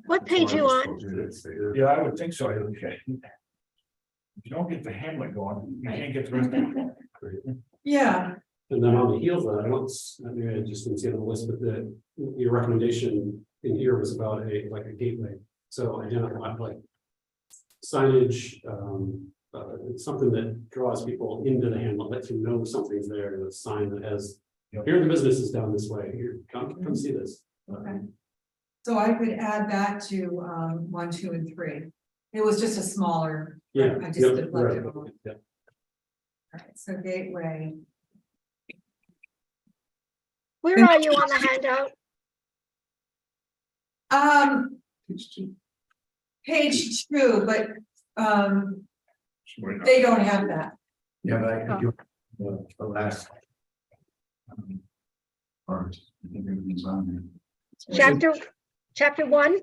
What page you on? Yeah, I would think so. Okay. If you don't get the Hamlet going, you can't get the rest of it. Yeah, And then on the heels of that, I mean, I just didn't see it on the list, but your recommendation in here was about like a gateway. So identify like signage, something that draws people into the hamlet, lets you know something's there, and a sign that has, here are the businesses down this way, here, come see this. okay. So I could add that to 1, 2, and 3. It was just a smaller. Yeah. I just Yep, did right, left it on. yeah. All right, so gateway. Where are you on the handout? Page 2, but they don't have that. Yeah, but I could do the last. Part. I think everything's on Chapter 1?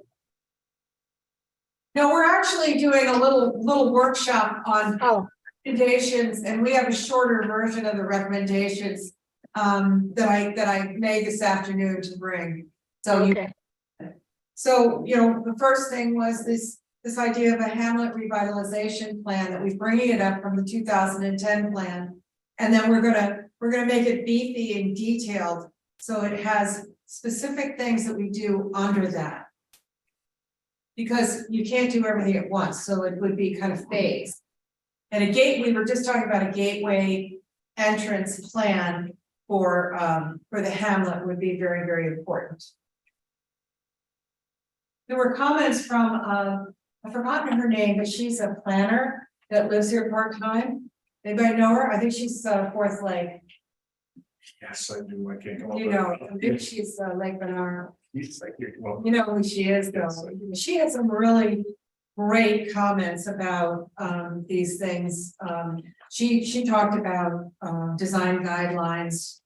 No, we're actually doing a little workshop on Oh, recommendations, and we have a shorter version of the recommendations that I made this afternoon to bring. So okay. So, the first thing was this idea of a hamlet revitalization plan, that we're bringing it up from the 2010 plan. And then we're gonna make it beefy and detailed, so it has specific things that we do under that. Because you can't do everything at once, so it would be kind of phased. And we were just talking about a gateway entrance plan for the hamlet would be very, very important. There were comments from, I've forgotten her name, but she's a planner that lives here part-time. Anybody know her? I think she's Fourth Lake. Yes, I do. I can't come up You with know, it. I think she's Lake Bernard. He's like, well, You know who she is, though. She had some really great comments about these things. She talked about design guidelines,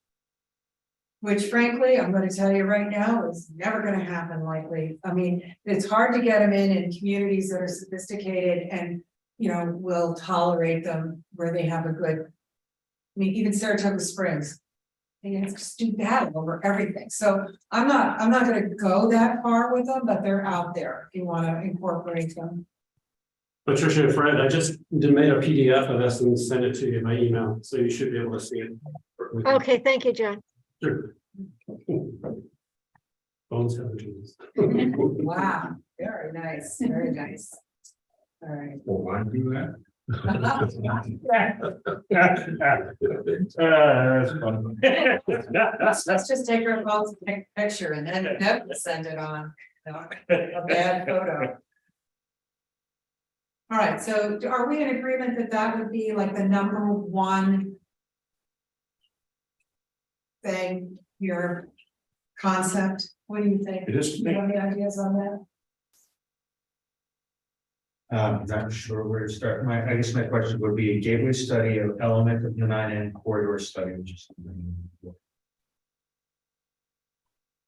which frankly, I'm going to tell you right now, is never going to happen likely. I mean, it's hard to get them in communities that are sophisticated and, will tolerate them where they have a good, I mean, even Saratoga Springs. They just do battle over everything. So I'm not going to go that far with them, but they're out there if you want to incorporate them. Patricia and Fred, I just made a PDF of this and sent it to you by email, so you should be able to see it. Okay, thank you, John. Sure. Bones have genes. Wow, very nice, very nice. All right. well, why do that? That's funny. Let's just take our phones and take a picture and then send it on. A bad photo. All right, so are we in agreement that that would be like the number one thing, your concept? What do you think? It is to Do me. you have any ideas on that? Not sure where to start. I guess my question would be a gateway study of element of the 9N corridor study, which is.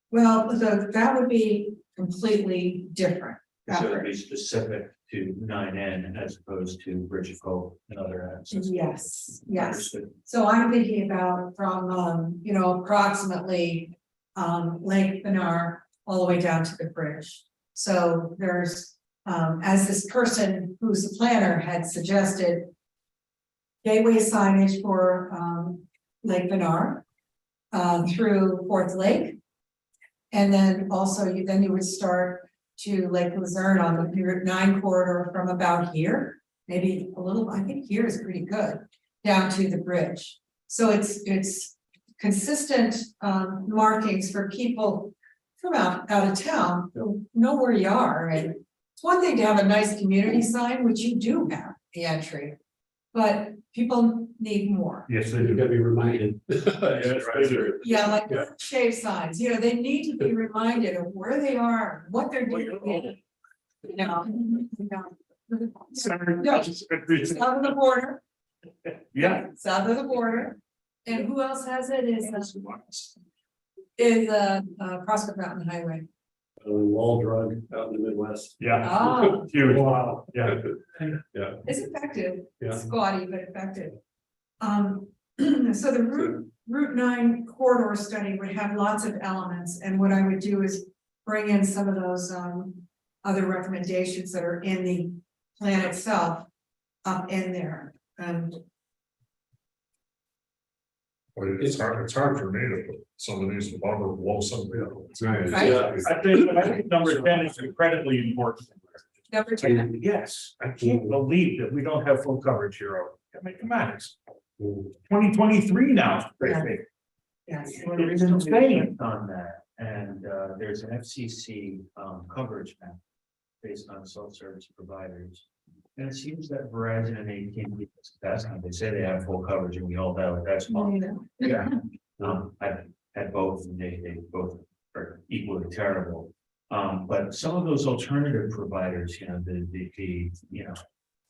Well, that would be completely different. So it would be specific to 9N as opposed to Bridge of Hope and other access. Yes, yes. Understood. So I'm thinking about from, approximately, Lake Bernard all the way down to the bridge. So there's, as this person who's the planner had suggested, gateway signage for, Lake Bernard, through Fourth Lake. And then also you would start to Lake Luzerne on the Route 9 corridor from about here, maybe a little, I think here is pretty good, down to the bridge. So it's consistent markings for people from out of town who know where you are. And it's one thing to have a nice community sign, which you do have the entry, but people need more. Yes, they You do. gotta be reminded. Yes, they do. Yeah, like Yeah. shave signs, they need to be reminded of where they are, what they're doing. Sorry. No. Just a good reason. South of the border. Yeah. South of the border. And who else has it is Prospect Mountain Highway. Wall drug out in the Midwest. Yeah. Oh, Huge. Wow. Yeah. Yeah. it's effective, Yeah. it's gaudy, but effective. So the Route 9 corridor study would have lots of elements, and what I would do is bring in some of those other recommendations that are in the plan itself up in there. And Well, it's hard for me to put some of these above or below somebody else. Right. I think number 10 is incredibly important. number 10, Yes, I can't believe that we don't have full coverage here. I mean, come on, it's 2023 now. Yeah. yes. It's insane. On that, and there's an FCC coverage map based on self-service providers. And it seems that Verizon and AT&T, that's how they say they have full coverage, and we all know it, that's wrong. Yeah. I've had both, and they both are equally terrible. But some of those alternative providers, you know, the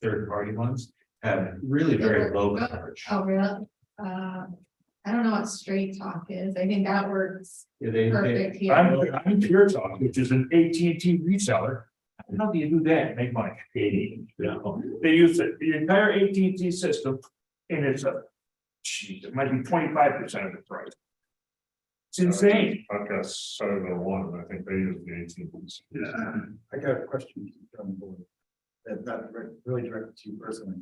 third-party ones have really very low coverage. Oh, really? I don't know what straight talk is. I think that works Yeah, they- perfect here. I'm Pure Talk, which is an AT&T reseller. How do you do that and make money? Yeah. They use the entire AT&T system, and it's geez, it might be 25% of the price. It's insane. I've got 701, and I think they use the 18. I got a question from the board. That's not really directed to you personally.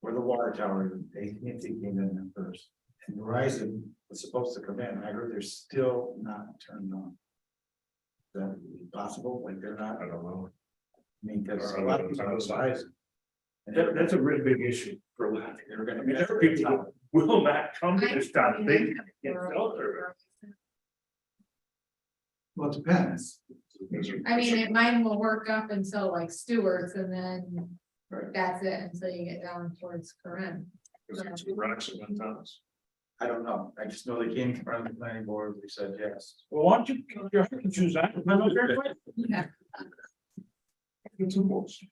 Where the water tower, AT&T came in first, and Verizon was supposed to come in. I heard they're still not turned on. Is that possible? Like they're not, I don't know. I mean, because a lot of people are Verizon. That's a really big issue for a lot. They're gonna. I mean, there are people who will not come to this town. They get filtered. Well, it depends. I mean, mine will work up until like Stewart's and then Right. that's it until you get down towards Corinne. Is it two racks of antennas? I don't know. I just know they came in front of the planning board. They said yes. Well, why don't you choose that? Yeah. Two votes.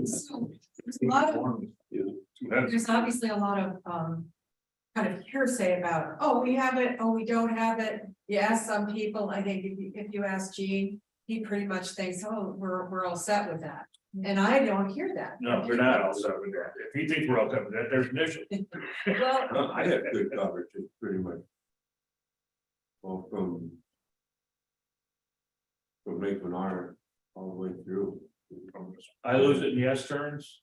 So, there's a lot of That's There's obviously a lot of kind of hearsay about, oh, we have it, oh, we don't have it. You ask some people, I think if you ask Gene, he pretty much thinks, oh, we're all set with that. And I don't hear that. No, we're not all set with that. If you think we're all set with that, there's an issue. Well, I have good coverage, it's pretty much. Well, from Lake Menard all the way through. I lose it in the S turns.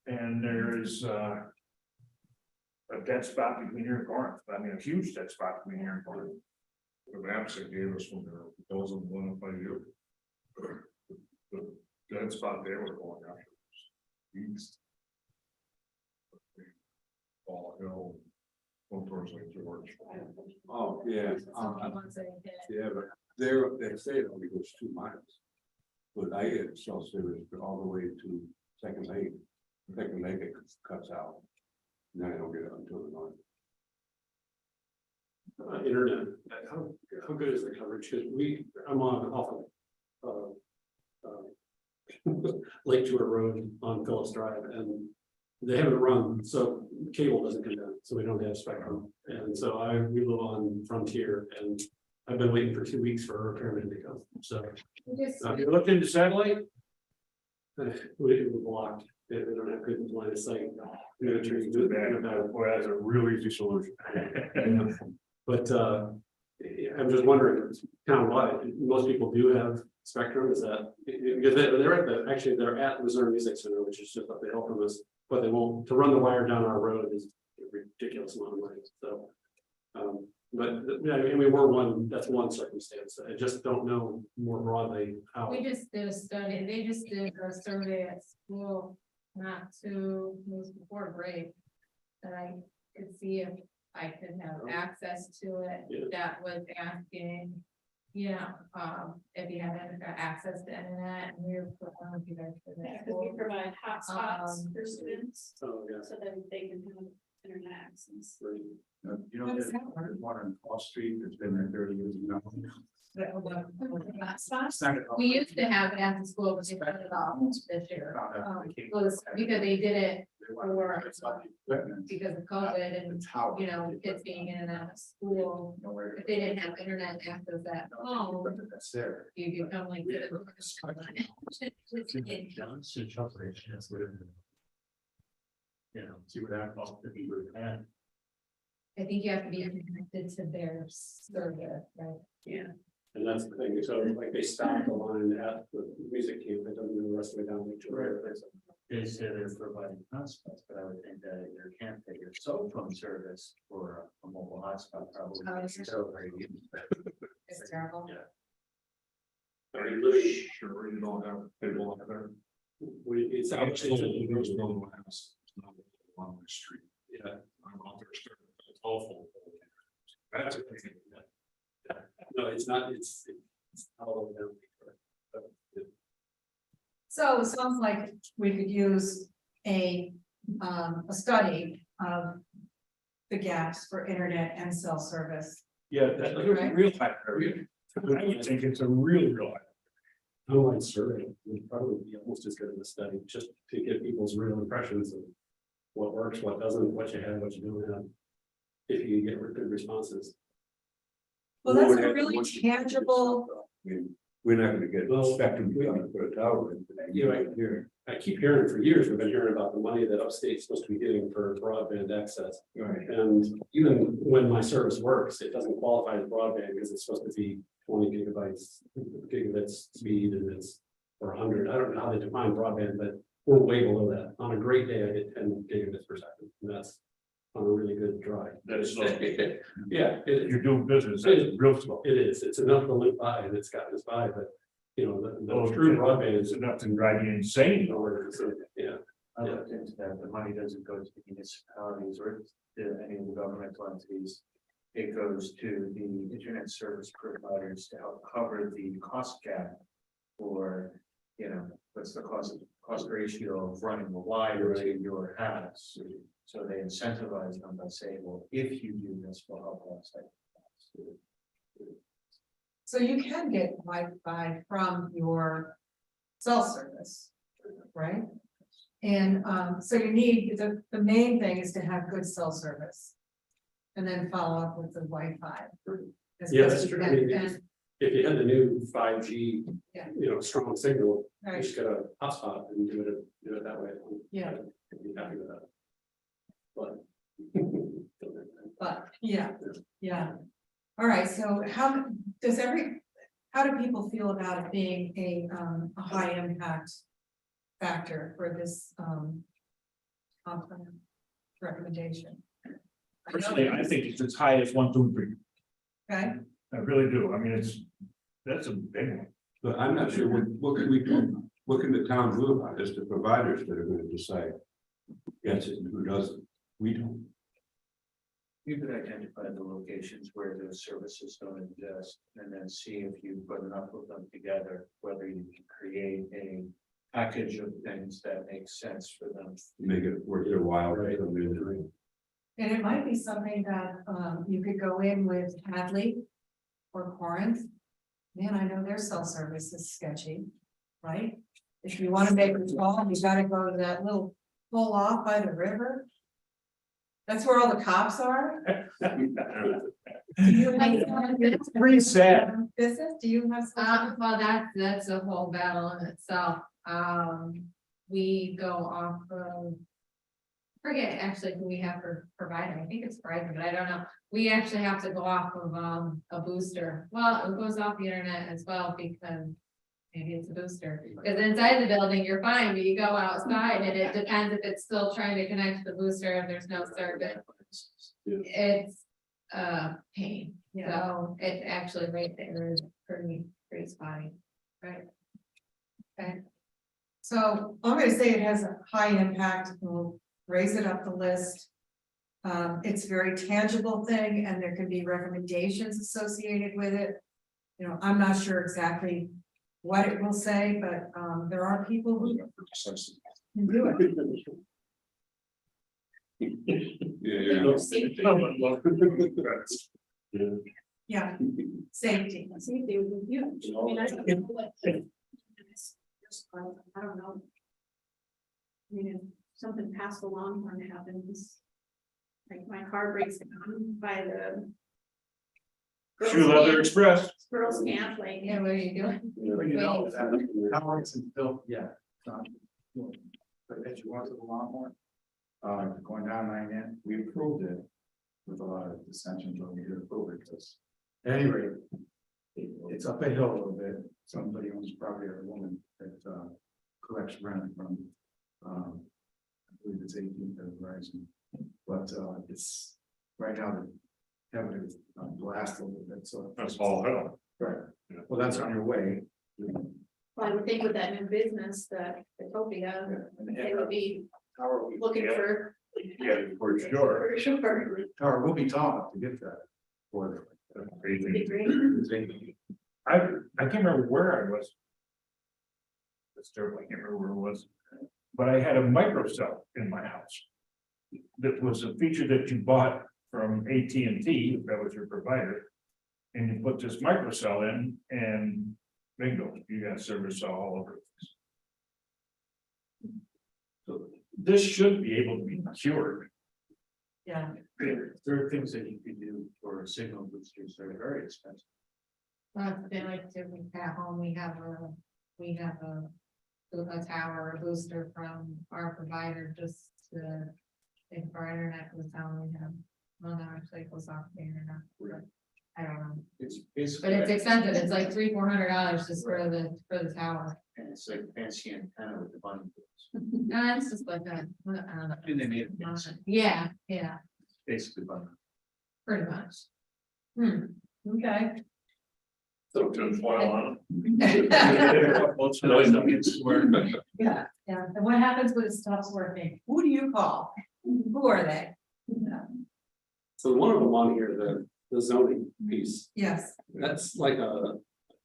And there is a dead spot between here and Corinth. I mean, a huge dead spot between here and Corinth. the maps they gave us when they're proposing one by you. The dead spot they were going after was east. Ball Hill, going towards Lake George. Oh, yeah, Once they hit. yeah, but they say it only goes 2 miles. But I get cell service all the way to Second Lake. Second Lake it cuts out. And then I don't get it until the north. Internet, how good is the coverage? Because I'm on off of Lake Tour Road on Phillips Drive, and they haven't run, so cable doesn't come down, so we don't have spectrum. And so we live on Frontier, and I've been waiting for 2 weeks for a repairman to come, so We just- Have you looked into satellite? we blocked. They don't have good line of sight. Boy, that's a real easy solution. But I'm just wondering, townwide, most people do have spectrum, is that, because they're at Luzerne Music Center, which is just up the hill from us, but they won't, to run the wire down our road is a ridiculous amount of money, so. But, yeah, I mean, that's one circumstance, I just don't know more broadly how. We just did a study, they just did a survey at school, not too, it was before break. That I could see if I could have access to it, Yeah. that was asking. You know, if you had access to internet, and we were, I don't know if you guys did Yeah, that. because we provide hotspots for students, Oh, yeah. so that they can have internet access. You know, there's one on Wall Street that's been there 30 years. You know. It's not at all. We used to have it at the school, but they cut it off this year. Was because they did it for, because of COVID and, you know, kids being in and out of school. If they didn't have internet access at home, That's there. you become like. Johnson operation, that's what it is. You know, see what happens if you were at. I think you have to be connected to their server, right? Yeah. And that's the thing, so like they stopped the line at the music camp, it doesn't go the rest of the way down Lake George. They say they're providing hotspots, but I would think that your can't take your cell phone service for a mobile hotspot probably. It's terrible. Yeah. Are you living? Sure, you don't have people out there. It's I'm still, there's no one else, it's not on my street. Yeah. I'm out there staring, it's awful. That's a thing. No, it's not, it's all over there. So it sounds like we could use a study of the gaps for internet and cell service. Yeah, that's a real high area. I would think it's a real high. Online survey would probably be almost as good as a study, just to get people's real impressions of what works, what doesn't, what you have, what you don't have. If you get good responses. Well, that's a really tangible, I mean, we're not gonna get Well, spectrum to put a tower in. You're right. Here. I keep hearing for years, we've been hearing about the money that upstate's supposed to be getting for broadband access. Right. And even when my service works, it doesn't qualify as broadband because it's supposed to be 20 gigabits speed and it's or 100. I don't know how they define broadband, but we're way below that. On a great day, I get 10 gigabits per second. And that's on a really good drive. That is slow. Yeah, it is. You're doing business, that's real slow. It is. It's enough to live by and it's gotten us by, but you know, Oh, the true broadband It's is enough to drive you insane. yeah. I looked into that, the money doesn't go to the municipalities or to any of the governmental entities. It goes to the internet service providers to help cover the cost gap for, you know, what's the cost ratio of running the wire to your house. So they incentivize them by saying, well, if you do this, we'll help offset. so you can get Wi-Fi from your cell service, right? And so you need, the main thing is to have good cell service. And then follow up with the Wi-Fi. as Yeah, best that's you true. can. I mean, And- If you had the new 5G, Yeah. you know, strong signal, you Right, just got a hotspot and do it that way. yeah, I'd be happy with that. But. but, yeah. All right, so how do people feel about it being a high impact factor for this recommendation? Personally, I think it's as high as 1, 2, 3. Okay, I really do. I mean, that's a big one. But I'm not sure, what can we do? What can the town do about this, the providers that are gonna decide? Yes, and who doesn't? We don't. You could identify the locations where those services don't exist and then see if you put enough of them together, whether you can create a package of things that makes sense for them. Make it worth their while. Right. and it might be something that you could go in with Hadley or Corinth. Man, I know their cell service is sketchy, right? If you want to make a call, you gotta go to that little pull off by the river. That's where all the cops are. Do you have- It's pretty sad. Business, do you have? some- Well, that's a whole battle in itself. We go off of. Forget actually who we have for provider. I think it's Verizon, but I don't know. We actually have to go off of a booster. Well, it goes off the internet as well because. Maybe it's a booster, because inside the building, you're fine, but you go outside and it depends if it's still trying to connect to the booster, if there's no service. It's a pain, so it's actually right there is pretty spotty, right? Okay. So I'm gonna say it has a high impact, we'll raise it up the list. It's a very tangible thing and there can be recommendations associated with it. You know, I'm not sure exactly what it will say, but there are people who can do it. Yeah, safety. Safety would be huge. I mean, I don't know what. I don't know. I mean, if something passed along when it happens. Like my car breaks down by the. Shoe Leather Express. Girls camp, like. Yeah, what are you doing? You know, Alex and Phil, yeah. But as you want to the lawnmower, going down 9N, we approved it with a lot of dissension, but we did approve it because. At any rate, It's up a hill a little bit, somebody owns property, or a woman that, collects rent from, I believe it's 18th of Horizon. But, it's, right now, they're having it blast a little bit, so. That's all hell. Right, well, that's on your way. Well, I would think with that new business, that Utopia, they would be How are we? looking Yeah. for. Yeah, for sure. For sure. Or we'll be tall enough to get that. For It'd be great. I can't remember where I was. That's terrible, I can't remember where it was, but I had a microcell in my house. That was a feature that you bought from AT&T, if that was your provider. And you put this microcell in and bingo, you got service all over. the place. So this should be able to be cured. Yeah, There are things that you could do for signal boosters that are very expensive. They like to, at home, we have a tower, a booster from our provider, just to, if our internet goes down, we have, well, no, actually it goes off the internet, but I don't know. It's But basically. it's expensive, it's like $300-400 just for the tower. And it's like fancy antenna with the button. No, it's just like that, I don't know. And they made it fancy. Yeah, Basically button. pretty much. okay. So to foil on. Most noise don't get swear. Yeah, and what happens when it stops working? Who do you call? Who are they? So one of them on here, the zoning piece, Yes, that's like a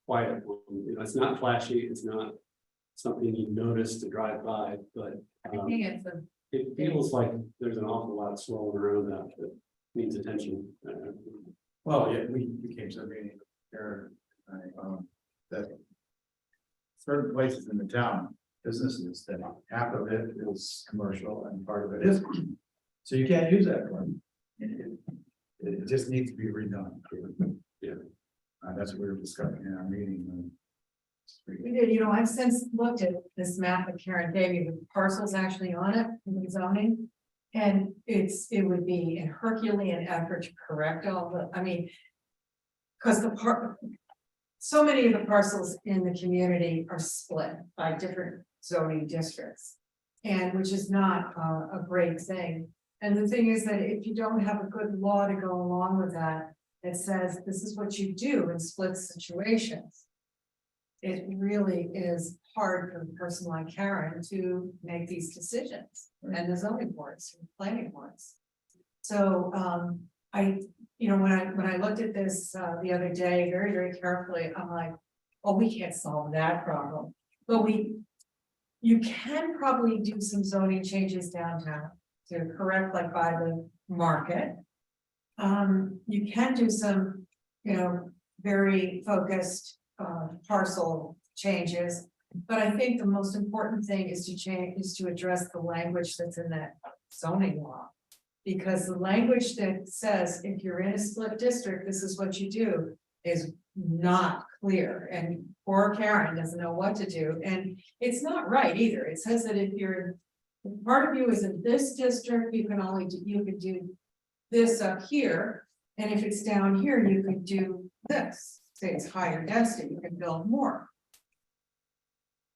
quiet one, you know, it's not flashy, it's not something you notice to drive by, but I think it's a, it feels like there's an awful lot swirling around that needs attention. Well, yeah, we came to a meeting there, that certain places in the town, businesses, that half of it is commercial and part of it is. So you can't use that one. It just needs to be redone. Yeah. That's what we were discussing in our meeting. we did, you know, I've since looked at this map that Karen gave you, the parcels actually on it, in the zoning. And it would be a Herculean effort to correct all the, I mean. Cause so many of the parcels in the community are split by different zoning districts. And which is not a great thing. And the thing is that if you don't have a good law to go along with that, that says this is what you do in split situations. It really is hard for a person like Karen to make these decisions and the zoning boards, and planning boards. So when I looked at this the other day, very, very carefully, I'm like, oh, we can't solve that problem. But you can probably do some zoning changes downtown to correct, like by the market. You can do some, very focused parcel changes. But I think the most important thing is to address the language that's in that zoning law. Because the language that says if you're in a split district, this is what you do is not clear. And poor Karen doesn't know what to do. And it's not right either. It says that if part of you is in this district, you could do this up here. And if it's down here, you could do this. Say it's higher density, you can build more.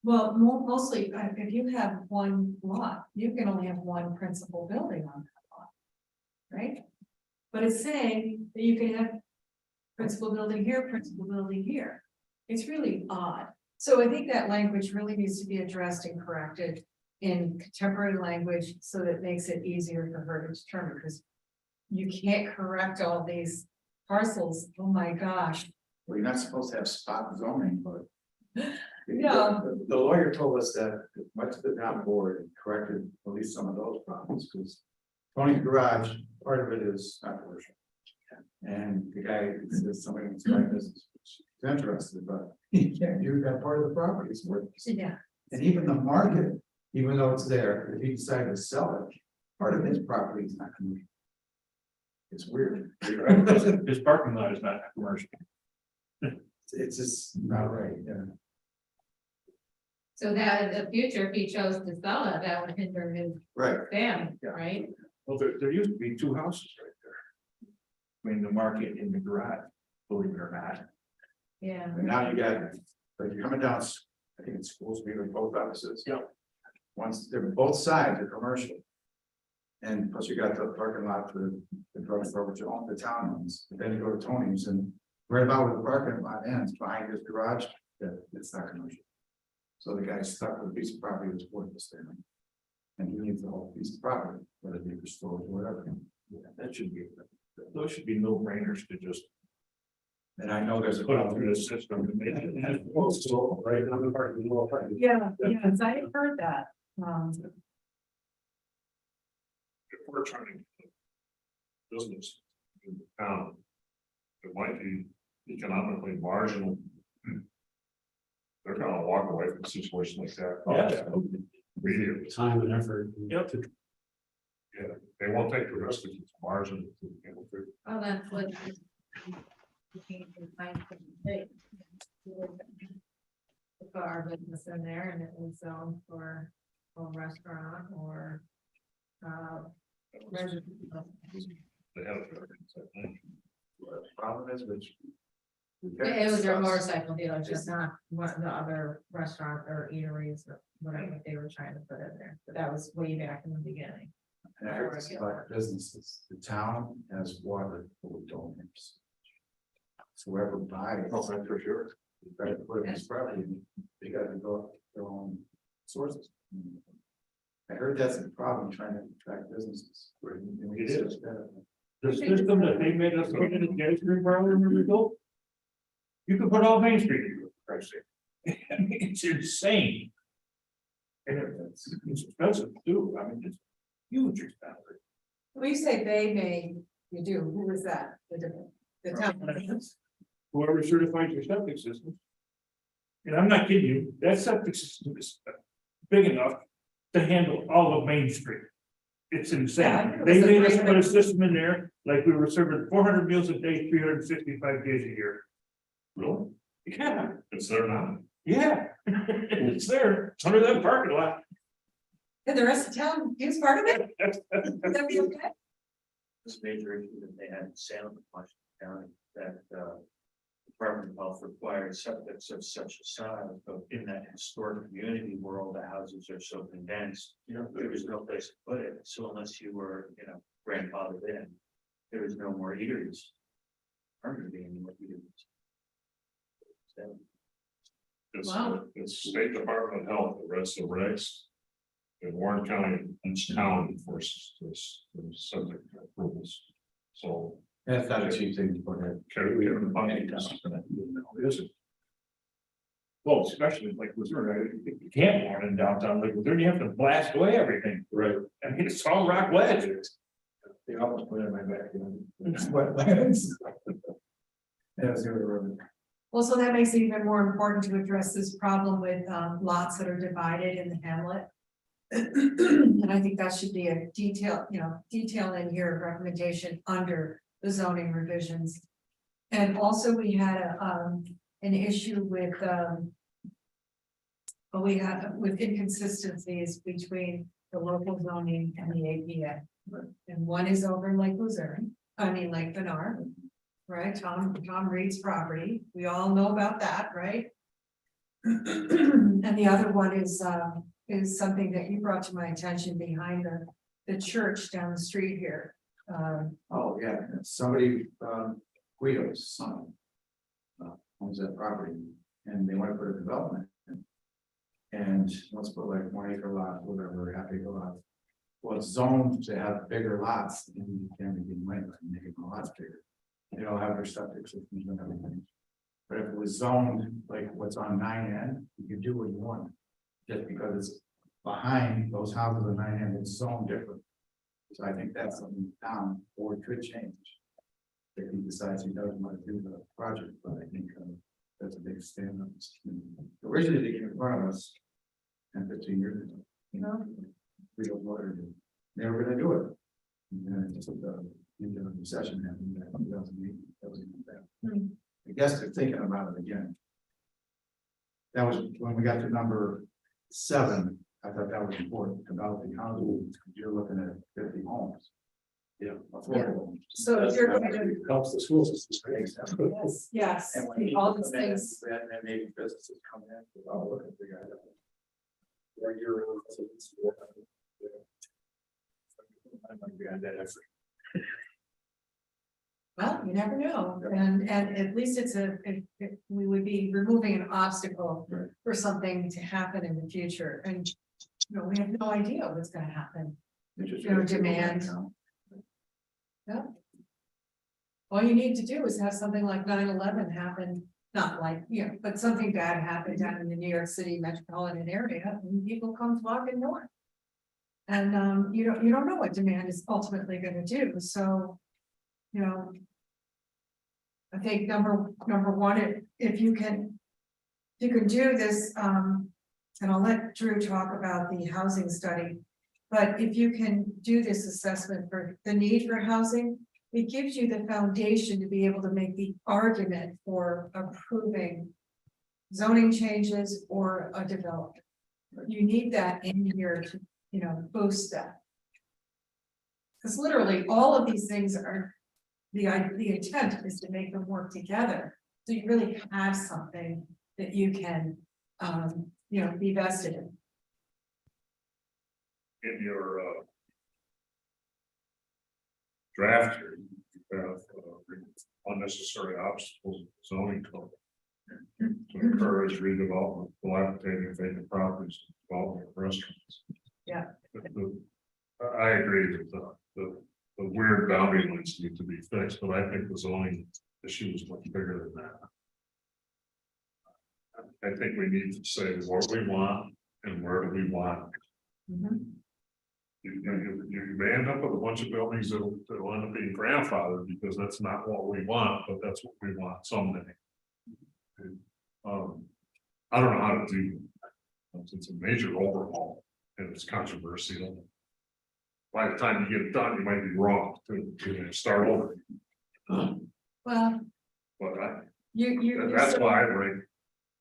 Well, mostly, if you have one lot, you can only have one principal building on that lot. Right? But it's saying that you can have principal building here, principal building here. It's really odd. So I think that language really needs to be addressed and corrected in contemporary language so that it makes it easier for her to determine, because you can't correct all these parcels. Oh my gosh. Well, you're not supposed to have spot zoning, but. No. The lawyer told us that it went to the town board and corrected at least some of those problems, because Tony's garage, part of it is not commercial. And the guy says somebody wants to buy business, which is interested, but he can't use that part of the property, it's worth. Yeah. And even the market, even though it's there, if he decided to sell it, part of his property is not commercial. It's weird. His parking lot is not commercial. It's just not right, yeah. so that in the future, if he chose to sell it, that would hinder his Right. family, Yeah. right? Well, there used to be two houses right there. I mean, the market in the garage, believe it or not. Yeah. And now you got, like, you're coming down, I think it's School Street or both offices. Yeah. Once, they're both sides are commercial. And plus you got the parking lot for the drugstore, which all the town owns, but then you go to Tony's and right about where the parking lot ends, behind his garage, that it's not commercial. So the guy's stuck with a piece of property that's worthless there. And he needs the whole piece of property, whether it be for storage or whatever. That should be, those should be no brainers to just And I know there's a put out problem. through the system to make it. Right, I'm a part of the law. Yeah, yes, I have heard that. If we're trying to get business in the town, it might be economically marginal. They're gonna walk away from a situation like that. Yeah. Immediately. Time and effort. Yep. Yeah, they won't take the risk of its margin. Oh, that's what. Put our business in there and it was zoned for a restaurant or. Residential. They have it. The problem is, which. It was their motorcycle dealership, not one of the other restaurants or eateries or whatever they were trying to put in there, but that was way back in the beginning. And I heard this about businesses, the town has water for donors. So whoever buys. Oh, that's for sure. They gotta put in this property, they gotta go their own sources. I heard that's the problem, trying to attract businesses. It is. The system that they made us put in the Gettysburg Borough, remember ago? You could put all Main Street into it, for Christ's sake. I mean, it's insane. And it's expensive too, I mean, it's huge expensive. When you say they may, you do, who is that? The town. Whoever certifies your septic system. And I'm not kidding you, that septic system is big enough to handle all of Main Street. It's Yeah, insane. it They was a made us great- put a system in there, like we were serving 400 meals a day, 365 days a year. Really? Yeah, It's there now. yeah. It's there, it's under that parking lot. And the rest of town is part of it? Would that be okay? This major issue that they had in Salem, Washington County, that Department of Health required septics of such a size, but in that historic community where all the houses are so condensed, there was no place to put it, so unless you were, grandfathered in, there was no more eateries. Aren't there any more eateries? So, It's State Department of Health, the rest of the regs. In Warren County, each town enforces this, subject to approvals. So. That's not a cheap thing to put in. Carry the money down. Is it? Well, especially like Luzerne, you can't warn in downtown, like Luzerne, you have to blast away everything. Right. I mean, it's all rock ledge. They almost put it in my backyard. It's wetlands. Yeah, it's the other road. Well, so that makes it even more important to address this problem with lots that are divided in the hamlet. And I think that should be a detail in here, recommendation under the zoning revisions. And also we had an issue with with inconsistencies between the local zoning and the APA. And one is over in Lake Luzerne, Lake Bernard, right? Tom Reed's property. We all know about that, right? And the other one is something that you brought to my attention behind the church down the street here. Oh, yeah, somebody, Guido's son. Owns that property, and they want to put a development in. And let's put like 1 acre lot, whatever, half acre lot. Well, it's zoned to have bigger lots, and you can't make money by making the lots bigger. They don't have their septic systems and everything. But if it was zoned like what's on 9N, you can do what you want. Just because it's behind those houses on 9N, it's zoned different. So I think that's something down or could change. If he decides he doesn't want to do the project, but I think that's a big stand up. Originally, they came in front of us 10, 15 years ago. We don't know what they were gonna do it. And then it's the recession happened back in 2008. That was even bad. I guess they're thinking about it again. That was when we got to number 7. I thought that was important about the housing, because you're looking at 50 homes. Yeah. affordable. So if you're going to, Helps the school system. yes, yes, And when all people these come in, things, then maybe businesses come in, oh, look at the guy. Or your residents. I might be on that effort. well, you never know, and at least we would be removing an obstacle Right. for something to happen in the future, and you know, we have no idea what's gonna happen. Interest You know, rates are going demand. down. Yeah. All you need to do is have something like 9/11 happen, not like, you know, but something bad happen down in the New York City metropolitan area, and people come flocking north. And you don't know what demand is ultimately gonna do, so, you know. I think number one, if you can do this, and I'll let Drew talk about the housing study. But if you can do this assessment for the need for housing, it gives you the foundation to be able to make the argument for approving zoning changes or a development. You need that in here to, you know, boost that. Because literally, all of these things are, the intent is to make them work together. So you really have something that you can, you know, be vested in. In your draft here, you have unnecessary obstacles in the zoning code. To encourage redevelopment, dilapidated vacant properties, development of restaurants. Yeah. I agree that the weird boundary lines need to be fixed, but I think the zoning issue is much bigger than that. I think we need to say what we want and where do we want. Mhm. You may end up with a bunch of buildings that will end up being grandfathered because that's not what we want, but that's what we want someday. I don't know how to do that. It's a major overhaul and it's controversial. By the time you get it done, you might be wrong to start over. Well, But you're that's so- why I rank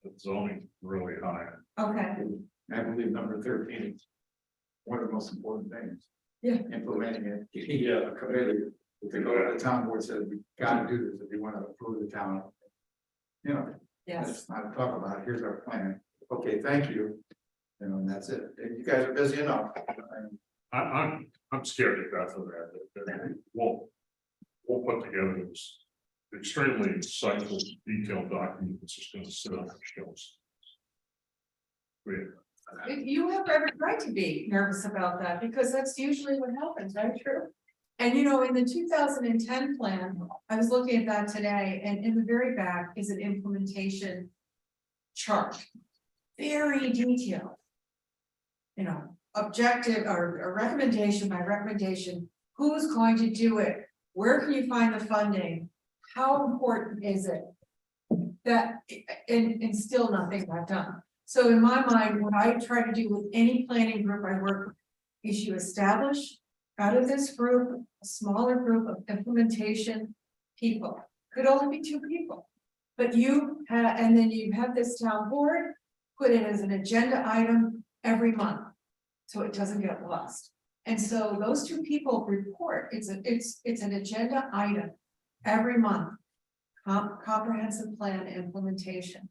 the zoning really high. Okay, I believe number 13 is one of the most important things. Yeah. Implementing it. Yeah, a committee, to go to the town board, said, we gotta do this if you wanna approve the town. You know, yes, let's not talk about it, here's our plan, okay, thank you. You know, and that's it, and you guys are busy enough. I'm scared to death of that we'll put together this extremely insightful, detailed document that's just gonna sit on our shelves. you have every right to be nervous about that, because that's usually what happens, right, True? And you know, in the 2010 plan, I was looking at that today, and in the very back is an implementation chart. Very detailed. You know, objective or recommendation by recommendation, who's going to do it? Where can you find the funding? How important is it? That, and still nothing got done. So in my mind, what I try to do with any planning group I work with is you establish out of this group, a smaller group of implementation people. Could only be 2 people. But you have, and then you have this town board, put it as an agenda item every month. So it doesn't get lost. And so those 2 people report, it's an agenda item every month. Comprehensive plan implementation.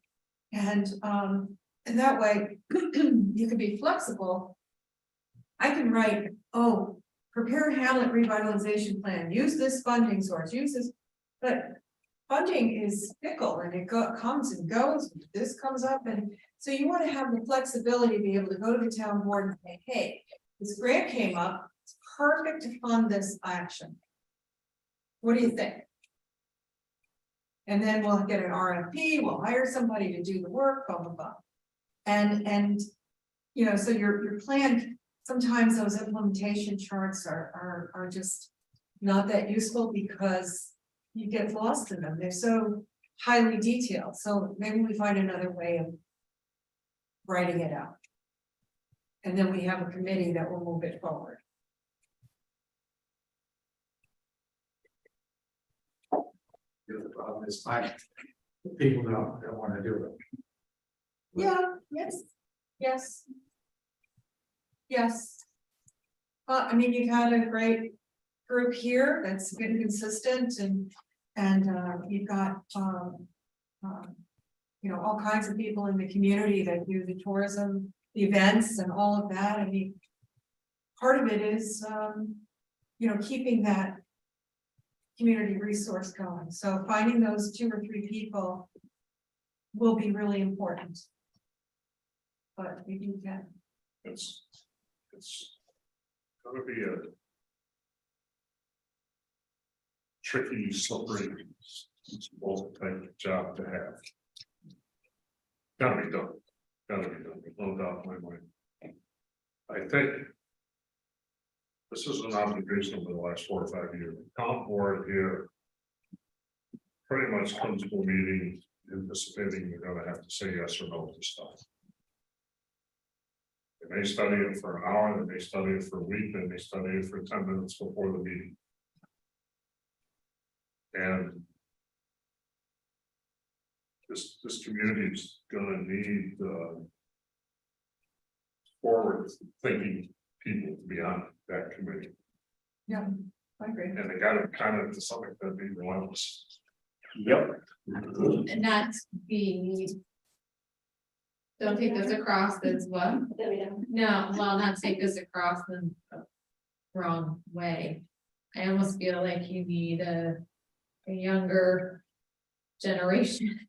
And that way, you can be flexible. I can write, oh, prepare a Hamlet revitalization plan, use this funding source, use this, but funding is fickle and it comes and goes, this comes up, and so you want to have the flexibility to be able to go to the town board and say, hey, this grant came up, it's perfect to fund this action. What do you think? And then we'll get an RFP, we'll hire somebody to do the work, blah, blah, blah. And you know, so your plan, sometimes those implementation charts are just not that useful because you get lost in them. They're so highly detailed. So maybe we find another way of writing it out. And then we have a committee that will move it forward. The problem is finding people don't wanna do it. Yeah, yes. I mean, you've had a great group here that's been consistent and you've got, you know, all kinds of people in the community that do the tourism, the events and all of that. I mean, part of it is, you know, keeping that community resource going. So finding those 2 or 3 people will be really important. But we do get. It's gonna be a tricky, slippery, both type of job to have. Gotta be done, there's no doubt in my mind. I think this is an observation over the last 4 or 5 years. The town board here pretty much comes to a meeting anticipating you're gonna have to say yes or no to stuff. They may study it for an hour, they may study it for a week, they may study it for 10 minutes before the meeting. And this community is gonna need forward thinking people to be on that committee. Yeah, I agree. And they gotta kind of to some extent be relentless. Yep. And not be. Don't take this across as what? No, well, not take this across the wrong way. I almost feel like you need a younger generation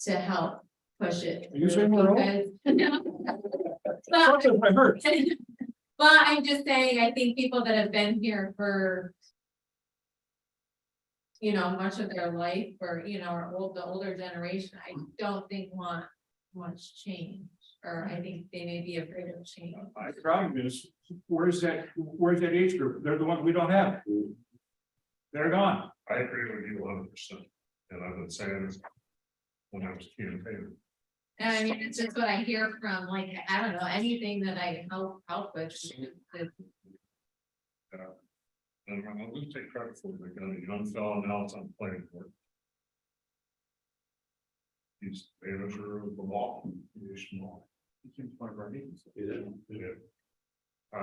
to help push it. Are you saying we're old? No. That's what I heard. Well, I'm just saying, I think people that have been here for. You know, much of their life, or, you know, the older generation, I don't think want much change, or I think they may be afraid of change. The problem is, where's that age group? They're the ones we don't have. They're gone. I agree with you 100%, and I've been saying this when I was campaigning. And I mean, it's just what I hear from, like, I don't know, anything that I help with. And I'm gonna take credit for it, I got a young fellow now that's on the planning board. He's manager of the law, he's small. He came to one of our meetings. And I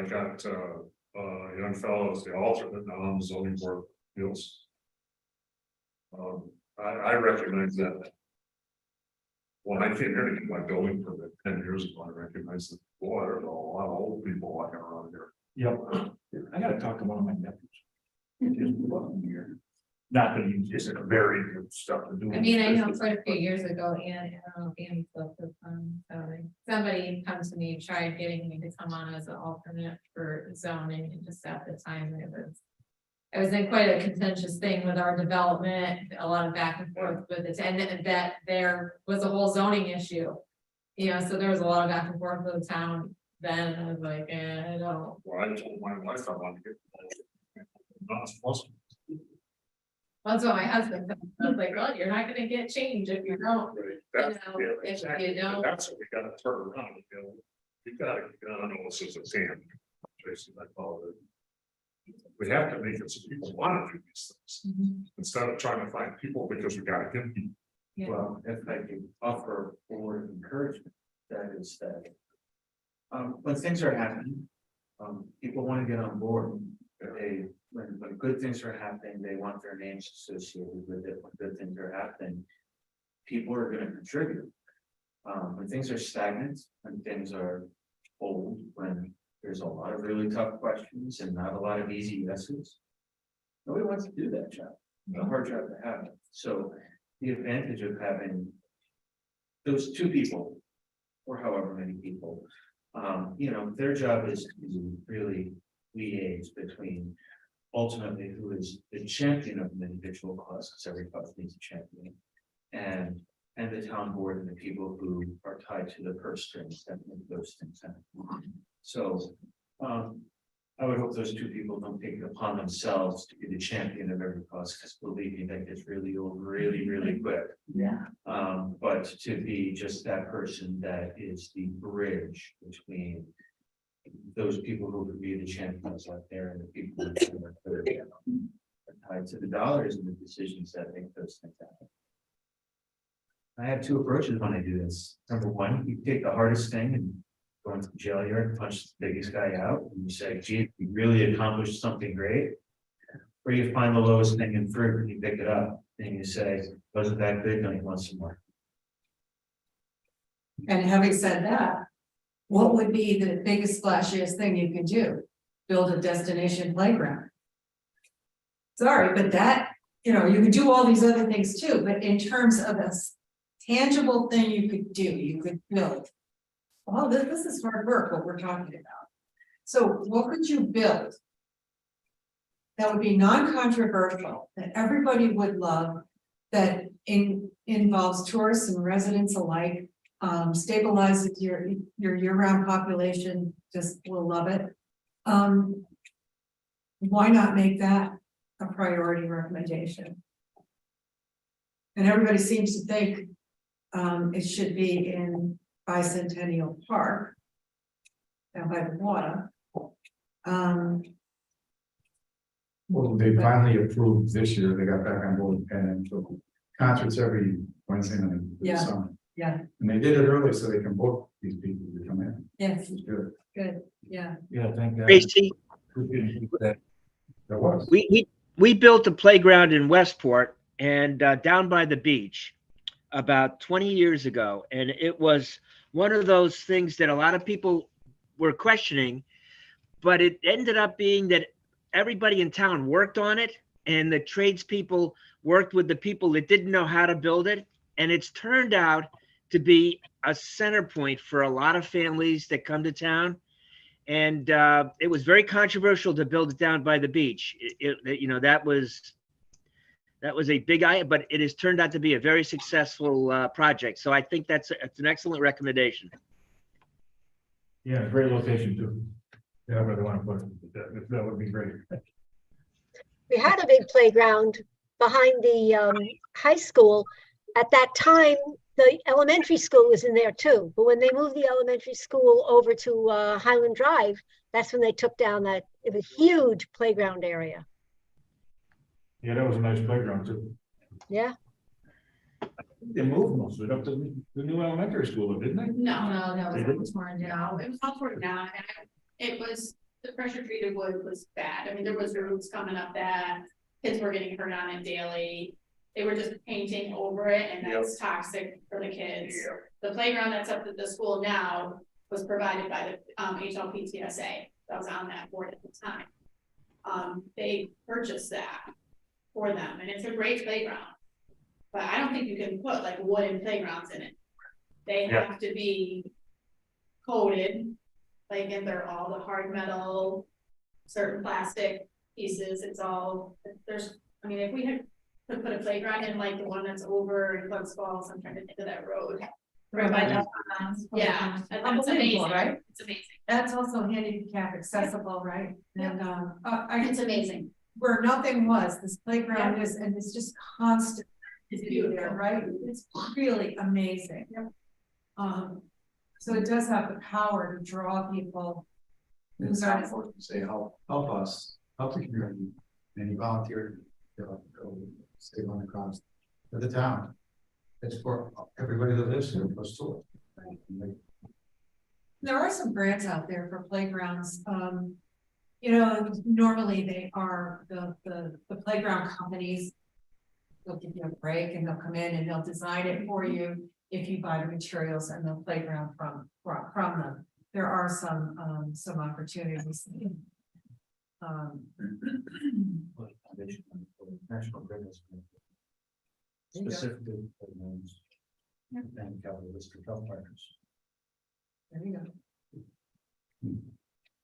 got a young fellow as the alternate now on the zoning board of appeals. I recognize that. When I came here to get my building permit 10 years ago, I recognized that, boy, there's a lot of old people walking around here. Yep. I gotta talk to one of my nephews. Not that he isn't very good stuff to do. I mean, I know quite a few years ago, and I don't know if Andy spoke with somebody comes to me, tried getting me to come on as an alternate for zoning, and just at the time it was in quite a contentious thing with our development, a lot of back and forth with it, and that there was a whole zoning issue. You know, so there was a lot of back and forth with the town. Then I was like, I don't. Well, I told my wife I wanted to get. Not supposed to. That's what my husband said. I was like, well, you're not gonna get change if you don't. That's, know, yeah, if exactly. you don't- That's what we gotta turn around, you know, we gotta, I don't know, this is a tan, Jason, I call it. We have to make it so people wanna do these things, instead of trying to find people because we gotta get people. Yeah. Well, if I can offer a word of encouragement, that is that. When things are happening, people want to get on board. When good things are happening, they want their names associated with it. When good things are happening, people are going to contribute. When things are stagnant, when things are old, when there's a lot of really tough questions and not a lot of easy yeses, nobody wants to do that job. It's a hard job to have. So the advantage of having those 2 people, or however many people, you know, their job is to really liaise between ultimately who is the champion of an individual cause, because every cause needs a champion, and the town board and the people who are tied to the purse strings that make those things happen. So I would hope those 2 people don't take it upon themselves to be the champion of every cause, because believe me, that gets really old really, really quick. Yeah. But to be just that person that is the bridge between those people who would be the champions out there and the people who are tied to the dollars and the decisions that make those things happen. I have 2 approaches when I do this. Number 1, you take the hardest thing and going to the jail yard, punch the biggest guy out, and you say, gee, you really accomplished something great. Or you find the lowest hanging fruit and you pick it up and you say, wasn't that good? No, you want some more. And having said that, what would be the biggest splashiest thing you could do? Build a destination playground. Sorry, but that, you know, you could do all these other things too, but in terms of a tangible thing you could do, you could build. Well, this is hard work, what we're talking about. So what could you build? That would be non-controversial, that everybody would love, that involves tourists and residents alike, stabilizes your year-round population, just will love it. Why not make that a priority recommendation? And everybody seems to think it should be in Bicentennial Park, down by the water. Well, they finally approved this year, they got back on board and so concerts every Wednesday night in the Yeah. summer. Yeah, And they did it early so they can book these people to come in, yes, which is good. good, yeah. Yeah, thank God. Tracy, We didn't do that. There was. we built a playground in Westport and down by the beach about 20 years ago. And it was one of those things that a lot of people were questioning, but it ended up being that everybody in town worked on it and the tradespeople worked with the people that didn't know how to build it. And it's turned out to be a center point for a lot of families that come to town. And it was very controversial to build it down by the beach. You know, that was a big idea, but it has turned out to be a very successful project. So I think it's an excellent recommendation. Yeah, great location too. Yeah, I really want to put it, that would be great. We had a big playground behind the high school. At that time, the elementary school was in there too. But when they moved the elementary school over to Highland Drive, that's when they took down that, it was a huge playground area. Yeah, that was a nice playground too. Yeah. They moved most of it up to the new elementary school, didn't they? No, that They was didn't? torn down. It was all torn down and it was, the pressure treated wood was bad. I mean, there was roots coming up that kids were getting hurt on it daily. They were just painting over it and that's toxic for the kids. The playground that's up at the school now was provided by the HLPTSA. That was on that board at the time. They purchased that for them and it's a great playground. But I don't think you can put like wooden playgrounds in it. They have to be coated, like, and they're all the hard metal, certain plastic pieces. It's all, I mean, if we had to put a playground in like the one that's over in Clemson Falls, I'm trying to think of that road. Right by that, yeah, that's Unbelievable, amazing, right? It's amazing. That's also handicap accessible, right? And It's amazing. where nothing was, this playground is, and it's just constant. It's there, beautiful. right? It's really amazing. So it does have the power to draw people. It's time for it to say, help us, help the community, and you volunteer to go save on the cost for the town. It's for everybody that lives here, plus to it. There are some grants out there for playgrounds. You know, normally they are the playground companies. They'll give you a break and they'll come in and they'll design it for you if you buy the materials and the playground from them. There are some opportunities. National Grid is specifically for those and capitalistic health partners. There you go.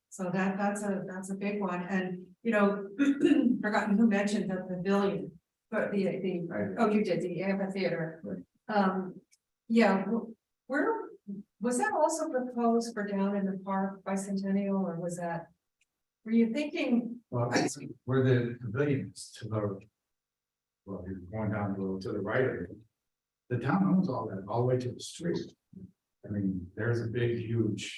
So that's a big one. And, you know, forgotten who mentioned the pavilion, but oh, you did, the amphitheater. Yeah, where, was that also proposed for down in the park Bicentennial, or was that, were you thinking? Well, where the pavilion is to the, well, you're going down to the right of it. The town owns all that, all the way to the street. I mean, there's a big, huge.